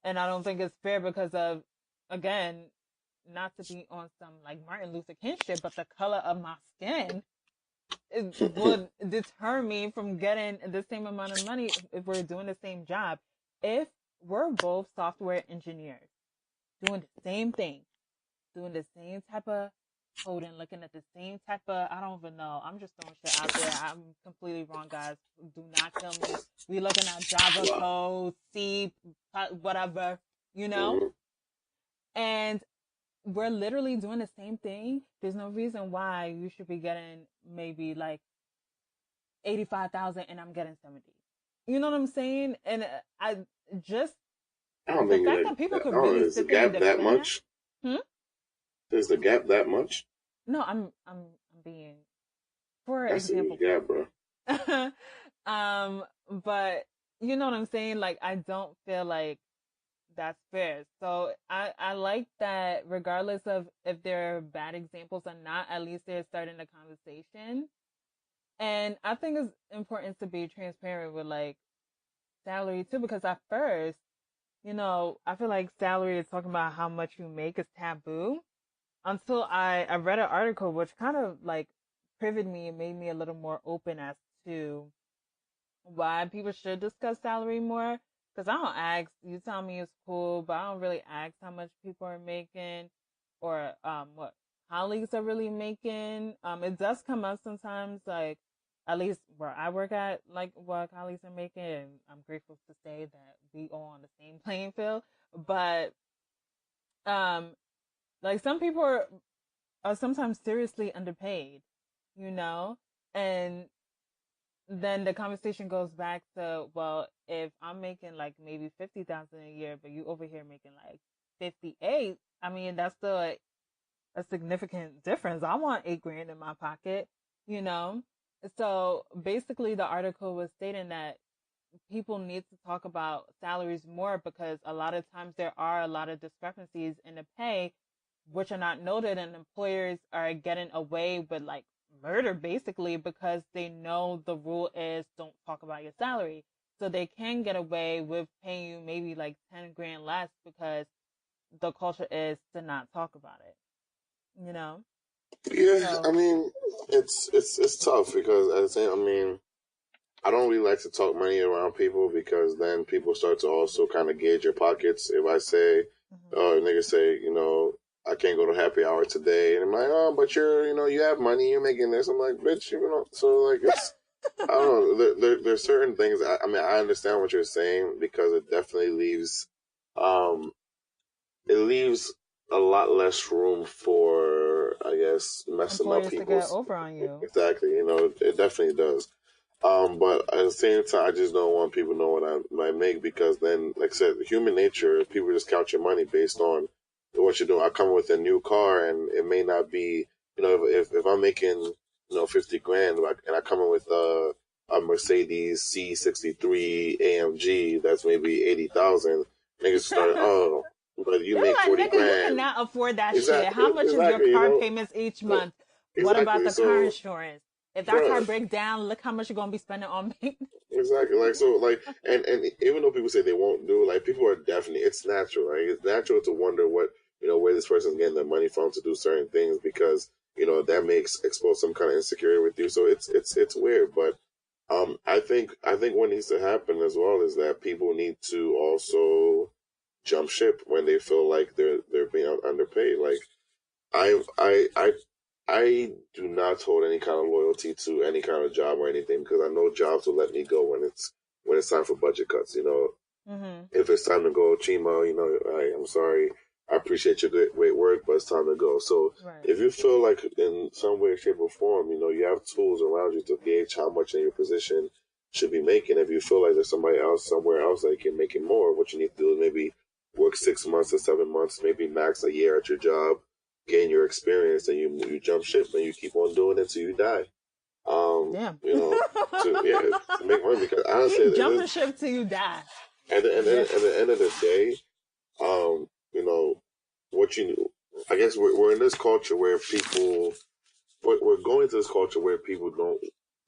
And I don't think it's fair because of, again, not to be on some like Martin Luther King shit, but the color of my skin would deter me from getting the same amount of money if we're doing the same job. If we're both software engineers doing the same thing, doing the same type of coding, looking at the same type of, I don't even know. I'm just throwing shit out there. I'm completely wrong, guys. Do not kill me. We looking at Java code, C, whatever, Mm-hmm. and we're literally doing the same thing. There's no reason why you should be getting maybe like 85,000 and I'm getting 70. You know what I'm saying? And I just I don't the think fact that people I could don't know, really is the sit there and gap that defend that. much? Is the gap that much? No, I'm being, for That's a example. huge gap, bro. But you know what I'm saying? Like, I don't feel like that's fair. So I like that regardless of if there are bad examples or not, at least they're starting the conversation. And I think it's important to be transparent with like salary too, because at first, I feel like salary is talking about how much you make is taboo until I read an article which kind of like privied me and made me a little more open as to why people should discuss salary more. Because I don't ask, you tell me it's cool, but I don't really ask how much people are making or what colleagues are really making. It does come up sometimes, like at least where I work at, like what colleagues are making. And I'm grateful to say that we all on the same playing field. But um, like some people are sometimes seriously underpaid, you know, and then the conversation goes back to, well, if I'm making like maybe 50,000 a year, but you over here making like 58, I mean, that's still a significant difference. I want 8 grand in my pocket, you know? So basically the article was stating that people need to talk about salaries more because a lot of times there are a lot of discrepancies in the pay which are not noted, and employers are getting away with like murder basically because they know the rule is don't talk about your salary. So they can get away with paying you maybe like 10 grand less because the culture is to not talk about it. you know. Yeah, So I mean, it's tough because at the same, I mean, I don't really like to talk money around people because then people start to also kind of gauge your pockets. If I say, mhm. oh, niggas say, I can't go to happy hour today, and I'm like, oh, but you have money, you're making this. I'm like, bitch, so like it's. I don't know. There's certain things. I mean, I understand what you're saying because it definitely um, leaves a lot less room for, I guess, messing up employers to get people's. over on you. Exactly. It definitely does. But at the same time, I just don't want people to know what I might make because then, like I said, human nature, people just count your money based on what you're doing. I come with a new car and it may not be, if I'm making, 50 grand and I come in with a Mercedes C63 AMG that's maybe 80,000, niggas start, oh, but you They're make like, 40 nigga, you grand. cannot afford that shit. Exactly. How much is your Exactly. car payments each month? What about Exactly. the car So, insurance? If that car bruh. breaks down, look how much you're gonna be spending on maintenance. Exactly. Like so, and even though people say they won't do, like people are definitely. It's natural. Right? It's natural to wonder what where this person's getting their money from to do certain things because that makes expose some kind of insecurity with you. So it's weird, but I think what needs to happen as well is that people need to also jump ship when they feel like they're being underpaid. Like I do not hold any kind of loyalty to any kind of job or anything because I know jobs will let me go when it's time for budget cuts. Mm-hmm. If it's time to go, Chima, I'm sorry. I appreciate your great work, but it's time to go. So Right. if you feel like in some way, shape, or form, you have tools around you to gauge how much in your position should be making. If you feel like there's somebody else somewhere else that can make it more, what you need to do is maybe work 6 months to 7 months, maybe max a year at your job, gain your experience, and you jump ship and you keep on doing it till you die. Damn. To make money because honestly, Jumping ship till you die. and Yeah. at the end of the day, um, you know, what I guess we're in this culture where we're going to this culture where people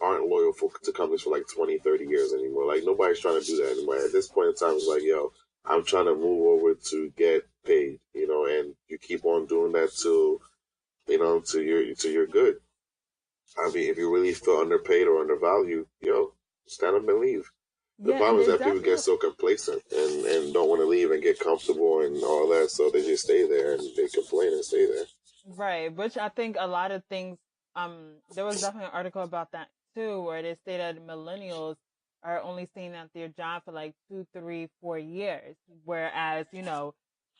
aren't loyal to companies for like 20, 30 years anymore. Like nobody's trying to do that anymore. At this point in time, it's like, yo, I'm trying to move over to get paid, and you keep on doing that till you're good. I mean, if you really feel underpaid or undervalued, stand up and leave. The Yeah, and problem is there's that people get definitely so complacent and don't want to leave and get comfortable and all that, so they just stay there and they complain and stay there. right, which I think a lot of things. There was definitely an article about that too, where they say that millennials are only staying at their job for like 2, 3, 4 years, whereas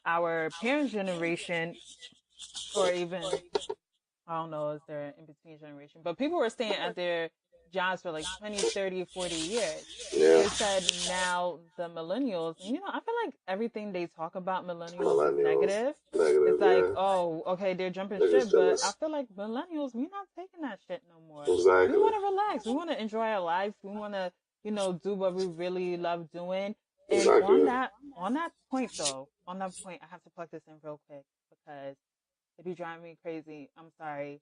our parents' generation, or even I don't know, is there an in between generation? But people were staying at their jobs for like 20, 30, 40 years. Yeah, They said now the millennials, and I feel like everything they talk about millennials is millennials, negative. negative, It's like, yeah. oh, okay, they're jumping They're just ship, but I jealous. feel like millennials, we're not taking that shit no more. We Exactly, want to relax. We want to enjoy our lives. We want to, do what we really love doing. And exactly. on that point though, on that point, I have to plug this in real quick because it be driving me crazy. I'm sorry.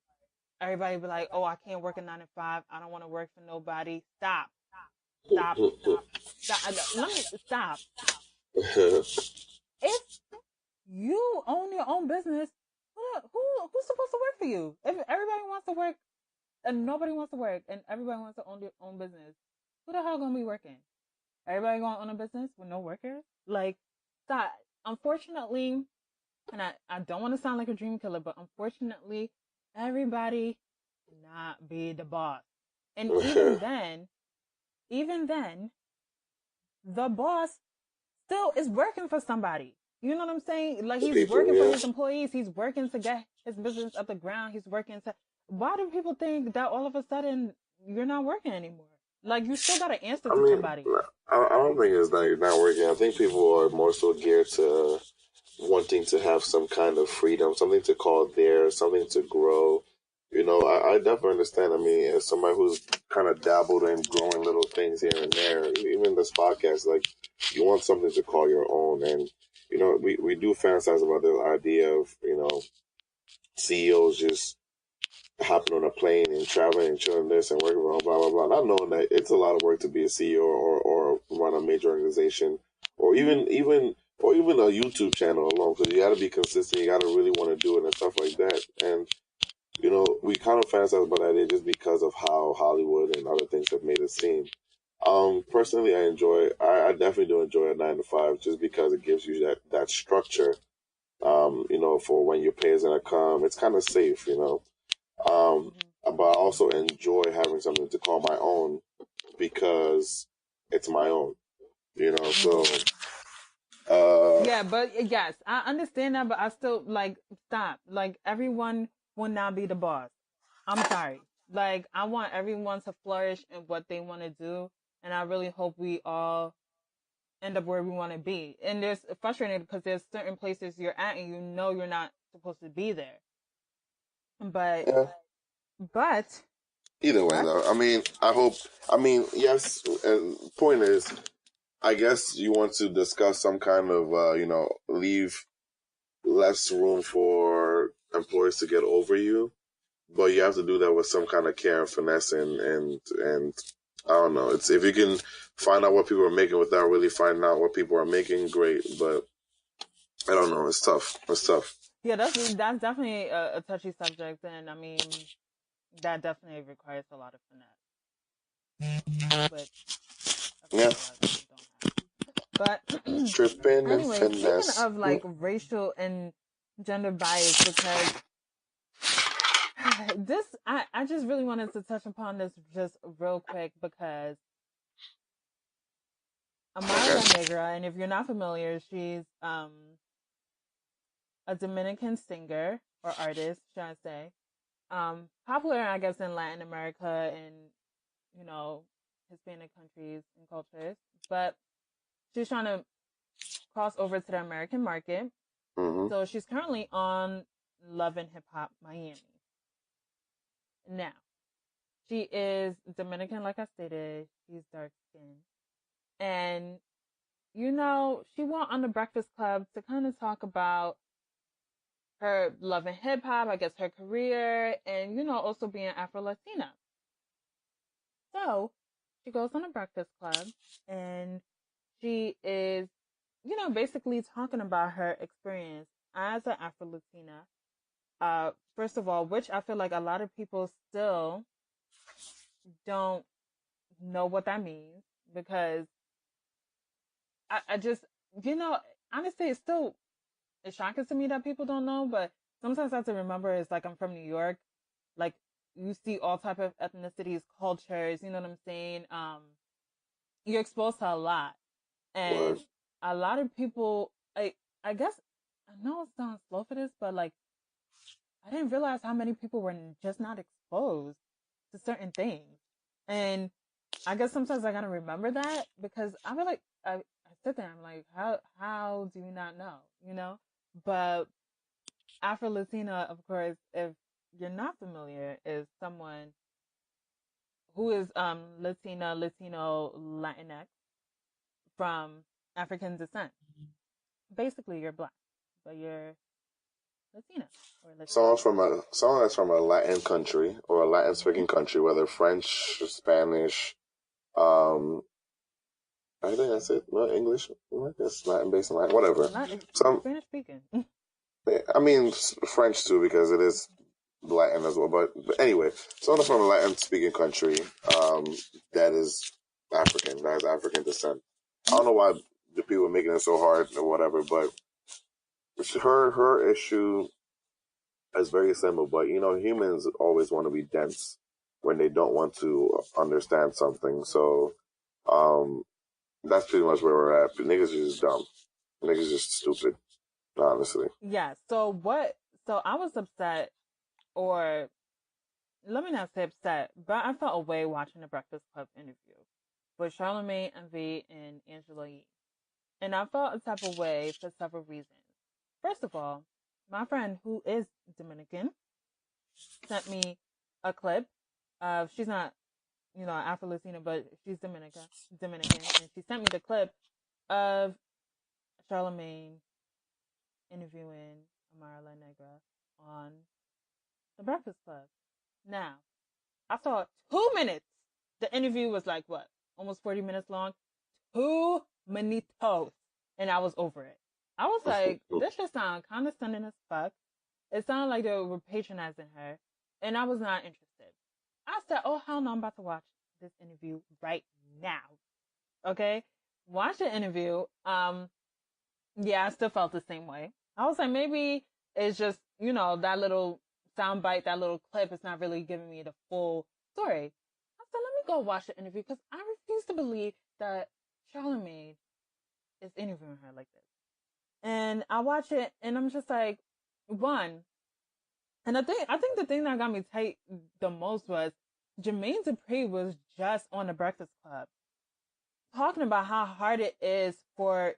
Everybody be like, "Oh, I can't work a 9 to 5. I don't want to work for nobody." Stop, stop, stop. Let me stop. If you own your own business, who's supposed to work for you? If everybody wants to work and nobody wants to work, and everybody wants to own their own business, who the hell gonna be working? Everybody gonna own a business with no workers? Like, stop. Unfortunately, and I don't want to sound like a dream killer, but unfortunately, everybody cannot be the boss. And even then, the boss still is working for somebody. You know what I'm saying? Like he's People, working for yeah. his employees. He's working to get his business up the ground. He's working to. Why do people think that all of a sudden you're not working anymore? Like you still got to answer I to mean, somebody. I don't think it's not working. I think people are more so geared to wanting to have some kind of freedom, something to call theirs, something to grow. I definitely understand. I mean, as somebody who's kind of dabbled in growing little things here and there, even this podcast, like you want something to call your own. And, we do fantasize about the idea of, CEOs just hopping on a plane and traveling and chilling this and working from home, blah, blah, blah. Not knowing that it's a lot of work to be a CEO or run a major organization or Mm-hmm. even or even a YouTube channel alone, because you got to be consistent. You got to really want to do it and stuff like that. And we kind of fantasize about that idea just because of how Hollywood and other things have made it seem. Personally, I definitely do enjoy a 9 to 5 just because it gives you that structure. For when your pay is gonna come, it's kind of safe. But I also enjoy having something to call my own because it's my own. So. Yeah, but yes, I understand that, but I still stop. Like everyone will not be the boss. I'm sorry. Like I want everyone to flourish in what they want to do, and I really hope we all end up where we want to be. And there's frustrating because there's certain places you're at, and you're not supposed to be there. But Yeah. but Either way, though, I mean, yes. And point is, I guess you want to discuss some kind of, leave less room for employees to get over you, but you have to do that with some kind of care and finesse, and I don't know. It's if you can find out what people are making without really finding out what people are making, great. But I don't know. It's tough. It's tough. yeah, that's definitely a touchy subject, and I mean that definitely requires a lot of finesse. But Yeah. But Stripping and anyway, speaking finesse. of like racial and gender bias, because I just really wanted to touch upon this just real quick because Amara La Negra, and if you're not familiar, she's a Dominican singer or artist, should I say. Popular, I guess, in Latin America and, Hispanic countries and cultures. But she's trying to cross over to the American market. Mm-hmm. So she's currently on Love and Hip Hop Miami. Now, she is Dominican, like I stated. She's dark skinned. And, she went on the Breakfast Club to kind of talk about her love and hip hop, I guess her career, and, also being Afro Latina. So she goes on a Breakfast Club and she is, basically talking about her experience as an Afro Latina. First of all, which I feel like a lot of people still don't know what that means because I just, honestly, it's shocking to me that people don't know, but sometimes I have to remember it's like I'm from New York. Like you see all type of ethnicities, cultures, you know what I'm saying? You're exposed to a lot. And a lot of people, I guess, I know it sounds slow for this, but like, I didn't realize how many people were just not exposed to certain things. And I guess sometimes I gotta remember that because I feel like I sit there, I'm like, how do you not know? But Afro Latina, of course, if you're not familiar, is someone who is Latino, Latinx from African descent. Basically, you're black, but you're Latina or Latino. Someone that's from a Latin country or a Latin speaking country, whether French, Spanish, I think that's it. No, English. I guess Latin based on Latin, whatever. Spanish speaking. I mean French too because it is Latin as well. But anyway, someone from a Latin speaking country that is African, that has African descent. I don't know why the people are making it so hard or whatever, but her issue is very simple. But humans always want to be dense when they don't want to understand something. So that's pretty much where we're at. But niggas are just dumb. Niggas just stupid, honestly. Yeah. So I was upset, or let me not say upset, but I felt away watching the Breakfast Club interview with Charlamagne, Envy, and Angela Yee. And I felt a type of way for several reasons. First of all, my friend who is Dominican sent me a clip of, she's not, Afro Latina, but she's Dominican, and she sent me the clip of Charlamagne interviewing Amara La Negra on the Breakfast Club. Now, I saw 2 minutes. The interview was like what? Almost 40 minutes long. 2 minutos. And I was over it. I was like, this just sound condescending as fuck. It sounded like they were patronizing her, and I was not interested. I said, oh, hell no, I'm about to watch this interview right now. Okay? Watch the interview. Yeah, I still felt the same way. I was like, maybe it's just, that little soundbite, that little clip is not really giving me the full story. I said, let me go watch the interview because I refuse to believe that Charlamagne is interviewing her like this. And I watch it and I'm just like, one, and I think the thing that got me tight the most was Jermaine Dupri was just on the Breakfast Club talking about how hard it is for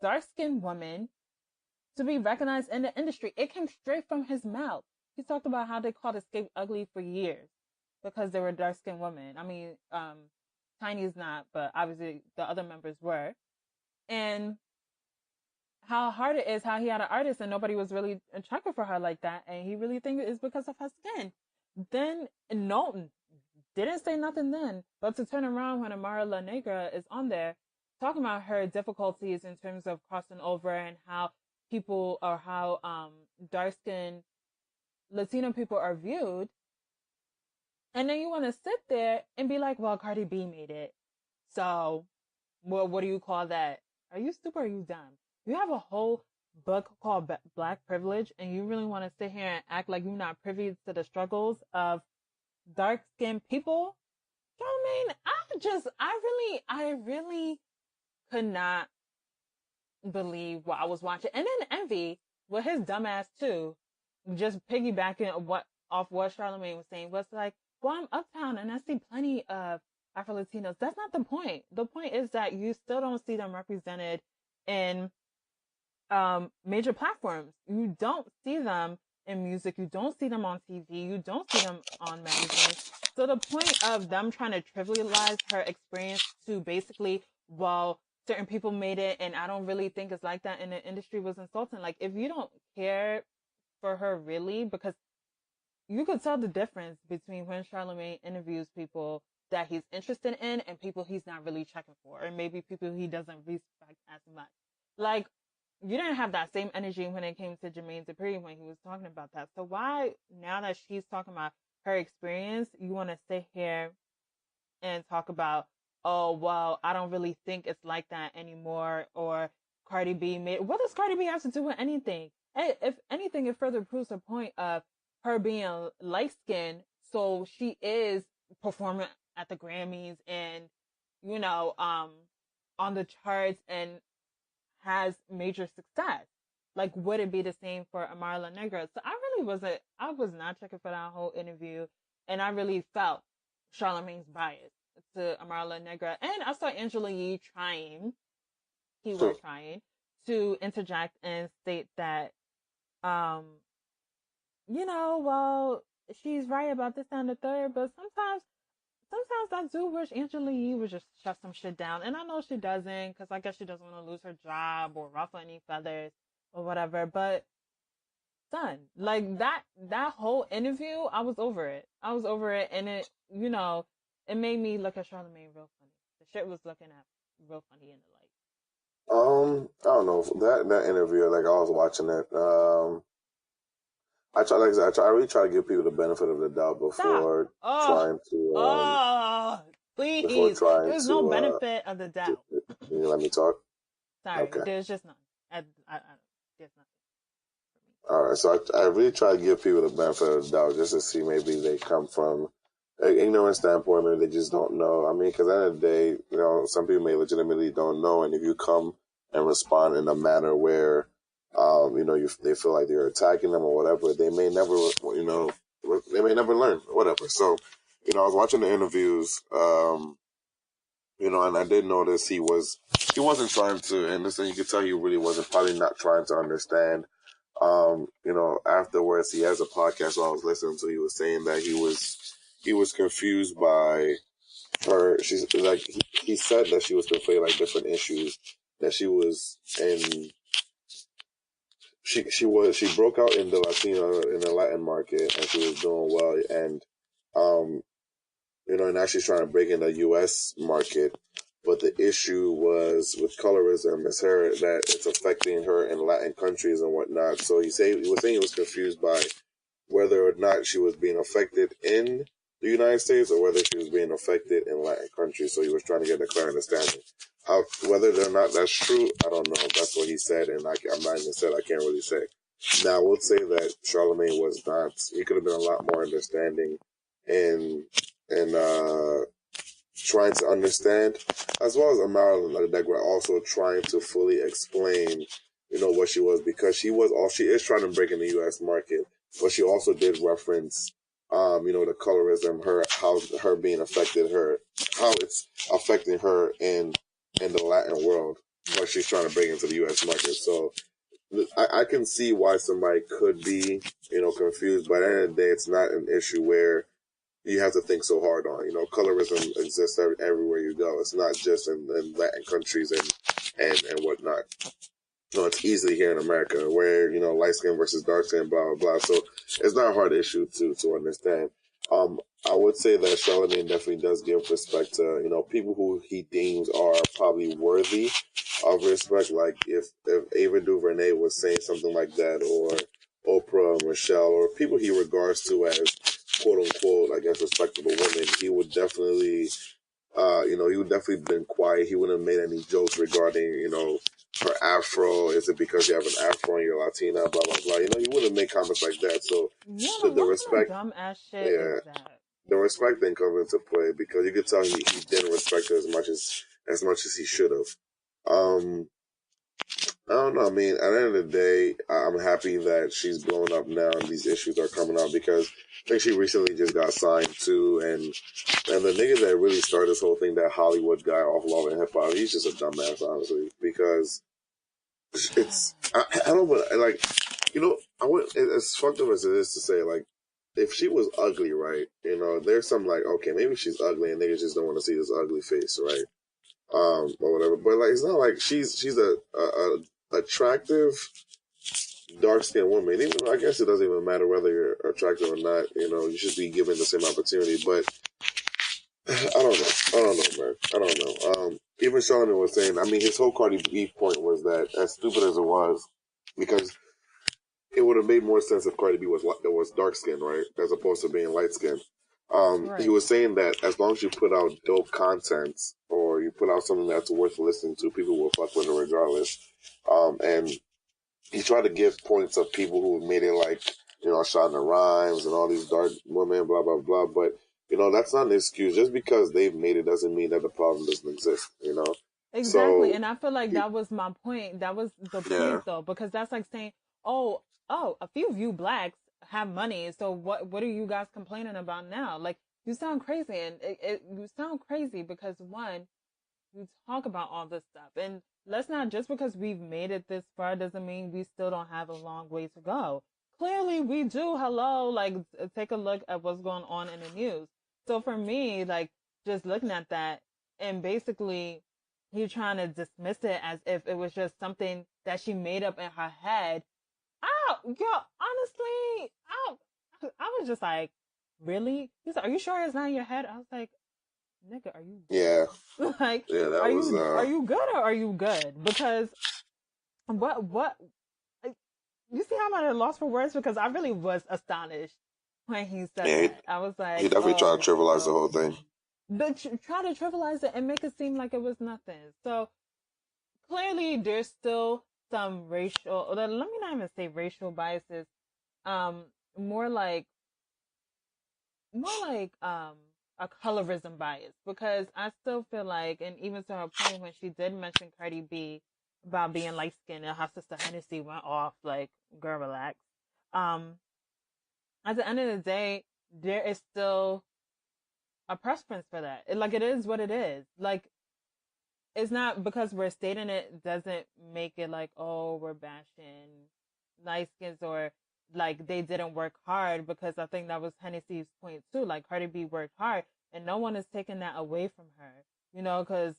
dark skinned women to be recognized in the industry. It came straight from his mouth. He talked about how they called Escape ugly for years because they were dark skinned women. I mean, Tiny's not, but obviously the other members were. And how hard it is, how he had an artist and nobody was really checking for her like that. And he really thinks it's because of her skin. Then, no, didn't say nothing then. But to turn around when Amara La Negra is on there, talking about her difficulties in terms of crossing over and how people or how dark skinned Latino people are viewed. And then you want to sit there and be like, well, Cardi B made it. So, well, what do you call that? Are you stupid or are you dumb? You have a whole book called Black Privilege, and you really want to sit here and act like you're not privy to the struggles of dark skinned people? Charlamagne, I really could not believe what I was watching. And then Envy, with his dumbass too, just piggybacking off what Charlamagne was saying, was like, well, I'm uptown and I see plenty of Afro Latinos. That's not the point. The point is that you still don't see them represented in major platforms. You don't see them in music. You don't see them on TV. You don't see them on magazines. So the point of them trying to trivialize her experience to basically, well, certain people made it and I don't really think it's like that in the industry was insulting. Like, if you don't care for her really, because you could tell the difference between when Charlamagne interviews people that he's interested in and people he's not really checking for, or maybe people he doesn't respect as much. Like, you didn't have that same energy when it came to Jermaine Dupri when he was talking about that. So why, now that she's talking about her experience, you want to sit here and talk about, oh, well, I don't really think it's like that anymore, or Cardi B made, what does Cardi B have to do with anything? And if anything, it further proves her point of her being light skinned, so she is performing at the Grammys and, on the charts and has major success. Like, would it be the same for Amara La Negra? So I was not checking for that whole interview. And I really felt Charlamagne's bias to Amara La Negra. And I saw Angela Yee trying, keyword trying, to interject and state that, well, she's right about this and the third, but sometimes I do wish Angela Yee would just shut some shit down. And I know she doesn't, because I guess she doesn't want to lose her job or ruffle any feathers or whatever. But son, like that whole interview, I was over it. And it made me look at Charlamagne real funny. The shit was looking at real funny in the light. I don't know that interview. Like, I was watching it. I really try to give people the benefit of the doubt before trying to. Please. Before trying There's no benefit of the doubt. Can you let me talk? Sorry, okay. There's just none. There's nothing. All right, so I really try to give people the benefit of the doubt just to see maybe they come from an ignorant standpoint, maybe they just don't know. I mean, because at the end of the day, some people may legitimately don't know, and if you come and respond in a manner where, they feel like you're attacking them or whatever, they may never, they may never learn or whatever. So, I was watching the interviews, and I did notice he wasn't trying to, and listen, you could tell he really wasn't probably not trying to understand. Afterwards, he has a podcast I was listening to. He was saying that he was confused by her. She's like, he said that she was conflating like different issues that she was in. She broke out in the Latin market, and she was doing well, and now she's trying to break in the U.S. market, But the issue was with colorism is her that it's affecting her in Latin countries and whatnot. So he was saying he was confused by whether or not she was being affected in the United States or whether she was being affected in Latin countries. So he was trying to get a clear understanding. Whether or not that's true, I don't know. That's what he said, and I'm not even said. I can't really say. Now, I would say that Charlemagne was not. He could have been a lot more understanding in trying to understand, as well as Amara La Negra also trying to fully explain, what she was, because she is trying to break in the U.S. market, but she also did reference, the colorism, how her being affected, how it's affecting her in the Latin world, but she's trying to break into the U.S. market. So I can see why somebody could be, confused, but at the end of the day, it's not an issue where you have to think so hard on. Colorism exists everywhere you go. It's not just in Latin countries and whatnot. No, it's easily here in America where, light skin versus dark skin, blah, blah, blah. So it's not a hard issue to understand. I would say that Charlemagne definitely does give respect to, people who he deems are probably worthy of respect. Like if Ava DuVernay was saying something like that, or Oprah, Michelle, or people he regards to as quote unquote, I guess, respectable women, he would definitely, he would definitely been quiet. He wouldn't have made any jokes regarding, her afro. Is it because you have an afro and you're Latina? Blah blah blah. He wouldn't make comments like that. So Yeah, the, like the what kind of respect, dumb ass shit is yeah, that? the respect didn't come into play because you could tell he didn't respect her as much as he should have. I don't know. I mean, at the end of the day, I'm happy that she's blowing up now and these issues are coming out, because I think she recently just got signed too. And the nigga that really started this whole thing, that Hollywood guy off Love and Hip Hop, he's just a dumbass, honestly, because I don't want, like, as fucked up as it is to say, like, if she was ugly, right, there's some like, okay, maybe she's ugly and niggas just don't want to see this ugly face, right? Or whatever. But like, it's not like she's a attractive dark skinned woman. Even I guess it doesn't even matter whether you're attractive or not. You should be given the same opportunity. But I don't know. I don't know, man. I don't know. Even Sean was saying. I mean, his whole Cardi B point was that, as stupid as it was, because it would have made more sense if Cardi B was dark skinned, right, as opposed to being light skinned. He Right. was saying that as long as you put out dope content, or you put out something that's worth listening to, people will fuck with it regardless. And he tried to give points of people who made it, like, Shonda Rhimes and all these dark women, blah, blah, blah. But, that's not an excuse. Just because they've made it doesn't mean that the problem doesn't exist. Exactly. So, And I feel like that was my point. That was the yeah. point though, because that's like saying, oh, a few of you blacks have money. So what are you guys complaining about now? Like, you sound crazy, and you sound crazy because, one, you talk about all this stuff, and let's not, just because we've made it this far doesn't mean we still don't have a long way to go. Clearly we do. Hello, like, take a look at what's going on in the news. So for me, like, just looking at that, and basically you trying to dismiss it as if it was just something that she made up in her head. Honestly, I was just like, really? He's like, are you sure it's not in your head? I was like, nigga, are you Yeah. good? Like, Yeah, that was, are you good, or are you good? Because what like, you see how I'm at a loss for words, because I really was astonished when he said yeah, that. I was he like, definitely tried oh, to trivialize the so whole thing. try to trivialize it and make it seem like it was nothing. So clearly there's still some racial, or let me not even say racial biases, um more like a colorism bias, because I still feel like, and even to her point when she did mention Cardi B about being light skinned, and her sister Hennessy went off like, girl, relax. Um, at the end of the day, there is still a preference for that. Like, it is what it is. Like, it's not because we're stating it doesn't make it like, oh, we're bashing light skins, or like they didn't work hard, because I think that was Hennessy's point too. Like, Cardi B worked hard, and no one is taking that away from her, because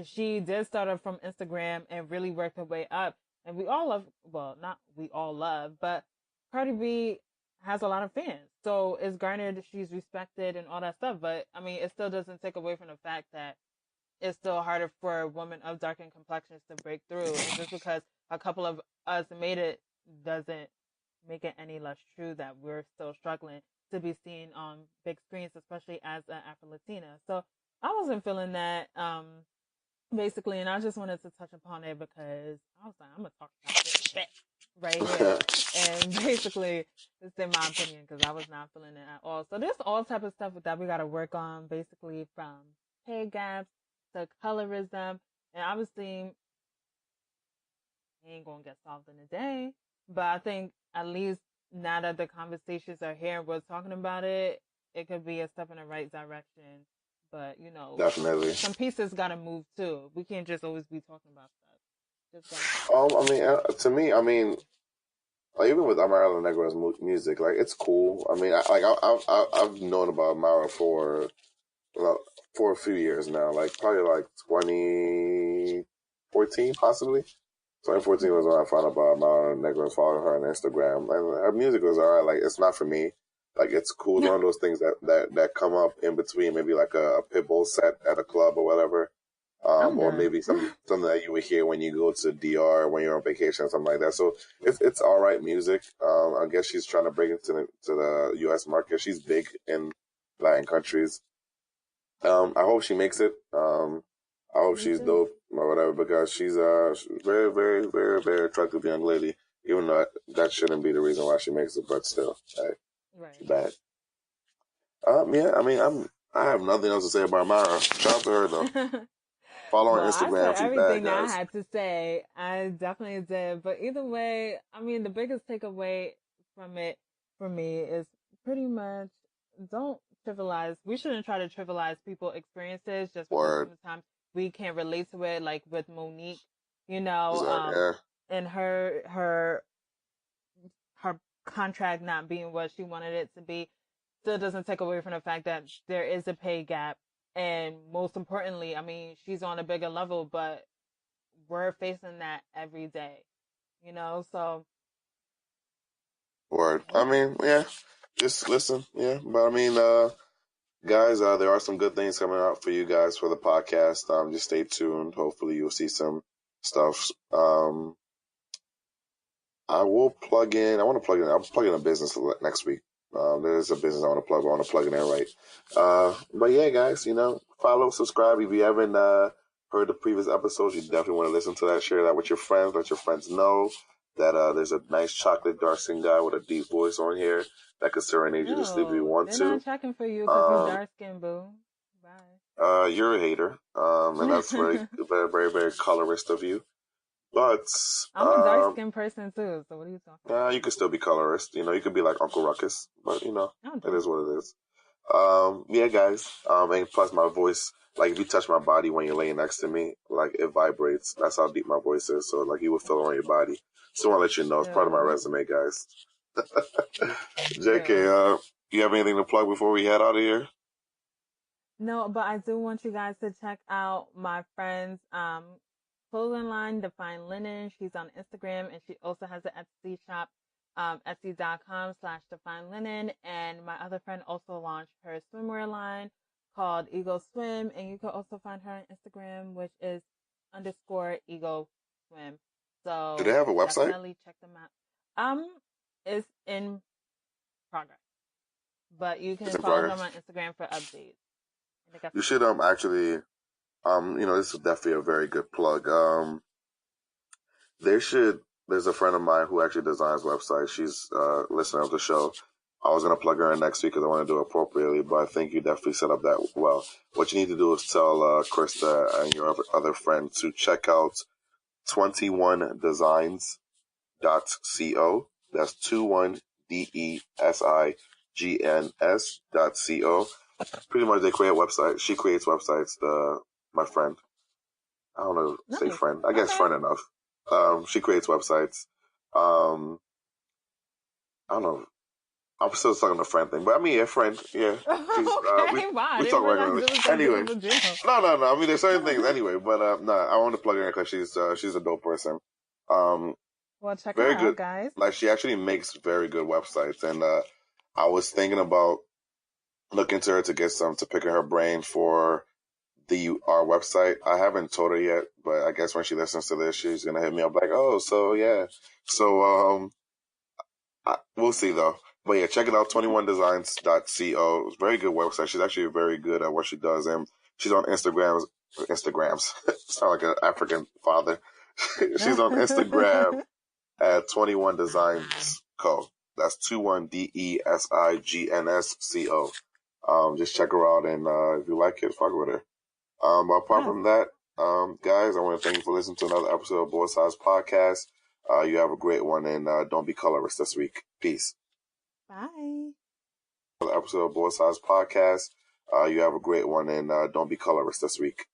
she did start off from Instagram and really worked her way up. And we all love, well, not we all love, but Cardi B has a lot of fans. So it's garnered, she's respected and all that stuff. But I mean, it still doesn't take away from the fact that it's still harder for women of darkened complexions to break through. And just because a couple of us made it doesn't make it any less true that we're still struggling to be seen on big screens, especially as an Afro-Latina. So I wasn't feeling that, basically, and I just wanted to touch upon it because I was like, I'm going to talk about this shit right here. And basically, it's in my opinion because I was not feeling it at all. So there's all type of stuff that we got to work on, basically from pay gaps to colorism. And obviously, it ain't going to get solved in a day. But I think at least now that the conversations are here and we're talking about it, it could be a step in the right direction. But, Definitely. some pieces got to move too. We can't just always be talking about stuff. I mean, to me, I mean, like, even with Amara La Negra's music, like, it's cool. I mean, I've known about Amara for a few years now, like probably like 2014, possibly. 2014 was when I found out about Amara La Negra and followed her on Instagram, and her music was alright. Like, it's not for me. Like, it's cool. It's one of those things that come up in between, maybe like a Pitbull set at a club or whatever. Or maybe something that you would hear when you go to DR when you're on vacation or something like that. So it's all right music. I guess she's trying to break into the U.S. market. She's big in Latin countries. I hope she makes it. I hope she's dope or whatever, because she's very, very, very, very attractive young lady. Even though that shouldn't be the reason why she makes it, but still, too bad. Yeah, I mean, I have nothing else to say about Mara. Shout out to her though. Follow her on Instagram. I said everything that I had to say. I definitely did. But either way, I mean, the biggest takeaway from it for me is pretty much don't trivialize. We shouldn't try to trivialize people's experiences just because sometimes we can't relate to it. Like with Monique, and her contract not being what she wanted it to be still doesn't take away from the fact that there is a pay gap. And most importantly, I mean, she's on a bigger level, but we're facing that every day, so. Word. Yeah. I mean, yeah, just listen. Yeah. But I mean, guys, there are some good things coming out for you guys for the podcast. Just stay tuned. Hopefully you'll see some stuff. I will plug in. I'll plug in a business next week. There's a business I want to plug. I want to plug it in right. But yeah, guys, follow, subscribe. If you haven't heard the previous episodes, you definitely want to listen to that. Share that with your friends. Let your friends know that there's a nice chocolate dark skin guy with a deep voice on here that could serenade you to sleep if you want to. They're not checking for you because you're dark skin, boo. Bye. You're a hater, and that's very, very, very, very colorist of you. But I'm a dark skinned person too, so what are you talking about? You could still be colorist. You could be like Uncle Ruckus, but it is what it is. Yeah, guys. And plus my voice, like if you touch my body when you're laying next to me, like it vibrates. That's how deep my voice is. So like you will feel it on your body. So I want to let you know it's part of my resume, guys. JK, you have anything to plug before we head out of here? No, but I do want you guys to check out my friend's clothing line, Define Linen. She's on Instagram, and she also has an Etsy shop, etsy.com/Define Linen. And my other friend also launched her swimwear line called Ego Swim, and you can also find her on Instagram, which is _Ego Swim. So do they have a website? Definitely check them out. It's in progress, but you can follow them on Instagram for updates. You should actually, this is definitely a very good plug. There's a friend of mine who actually designs websites. She's listening to the show. I was going to plug her in next week because I want to do it appropriately, but I think you definitely set up that well. What you need to do is tell Krista and your other friend to check out 21designs.co. That's 21DESIGNS.co. Pretty much they create websites. She creates websites, my friend. I don't know, say friend. I guess friend enough. She creates websites. I don't know. I'm still talking the friend thing, but I mean, yeah, friend, yeah. We talk regularly. Anyway, no. I mean, there's certain things anyway, but no, I want to plug her in because she's a dope person. Well, check her out, guys. Like she actually makes very good websites, and I was thinking about looking to her to get to picking her brain for our website. I haven't told her yet, but I guess when she listens to this, she's gonna hit me up like, oh, so yeah. So we'll see though. But yeah, check it out, 21designs.co. It's a very good website. She's actually very good at what she does, and she's on Instagrams. Sound like an African father. She's on Instagram at 21 Designs Co. That's 21DESIGNSCO. Just check her out, and if you like it, fuck with her. Apart from that, guys, I want to thank you for listening to another episode of Both Sides Podcast. You have a great one, and don't be colorist this week. Peace. Bye. Another episode of Both Sides Podcast. You have a great one, and don't be colorist this week.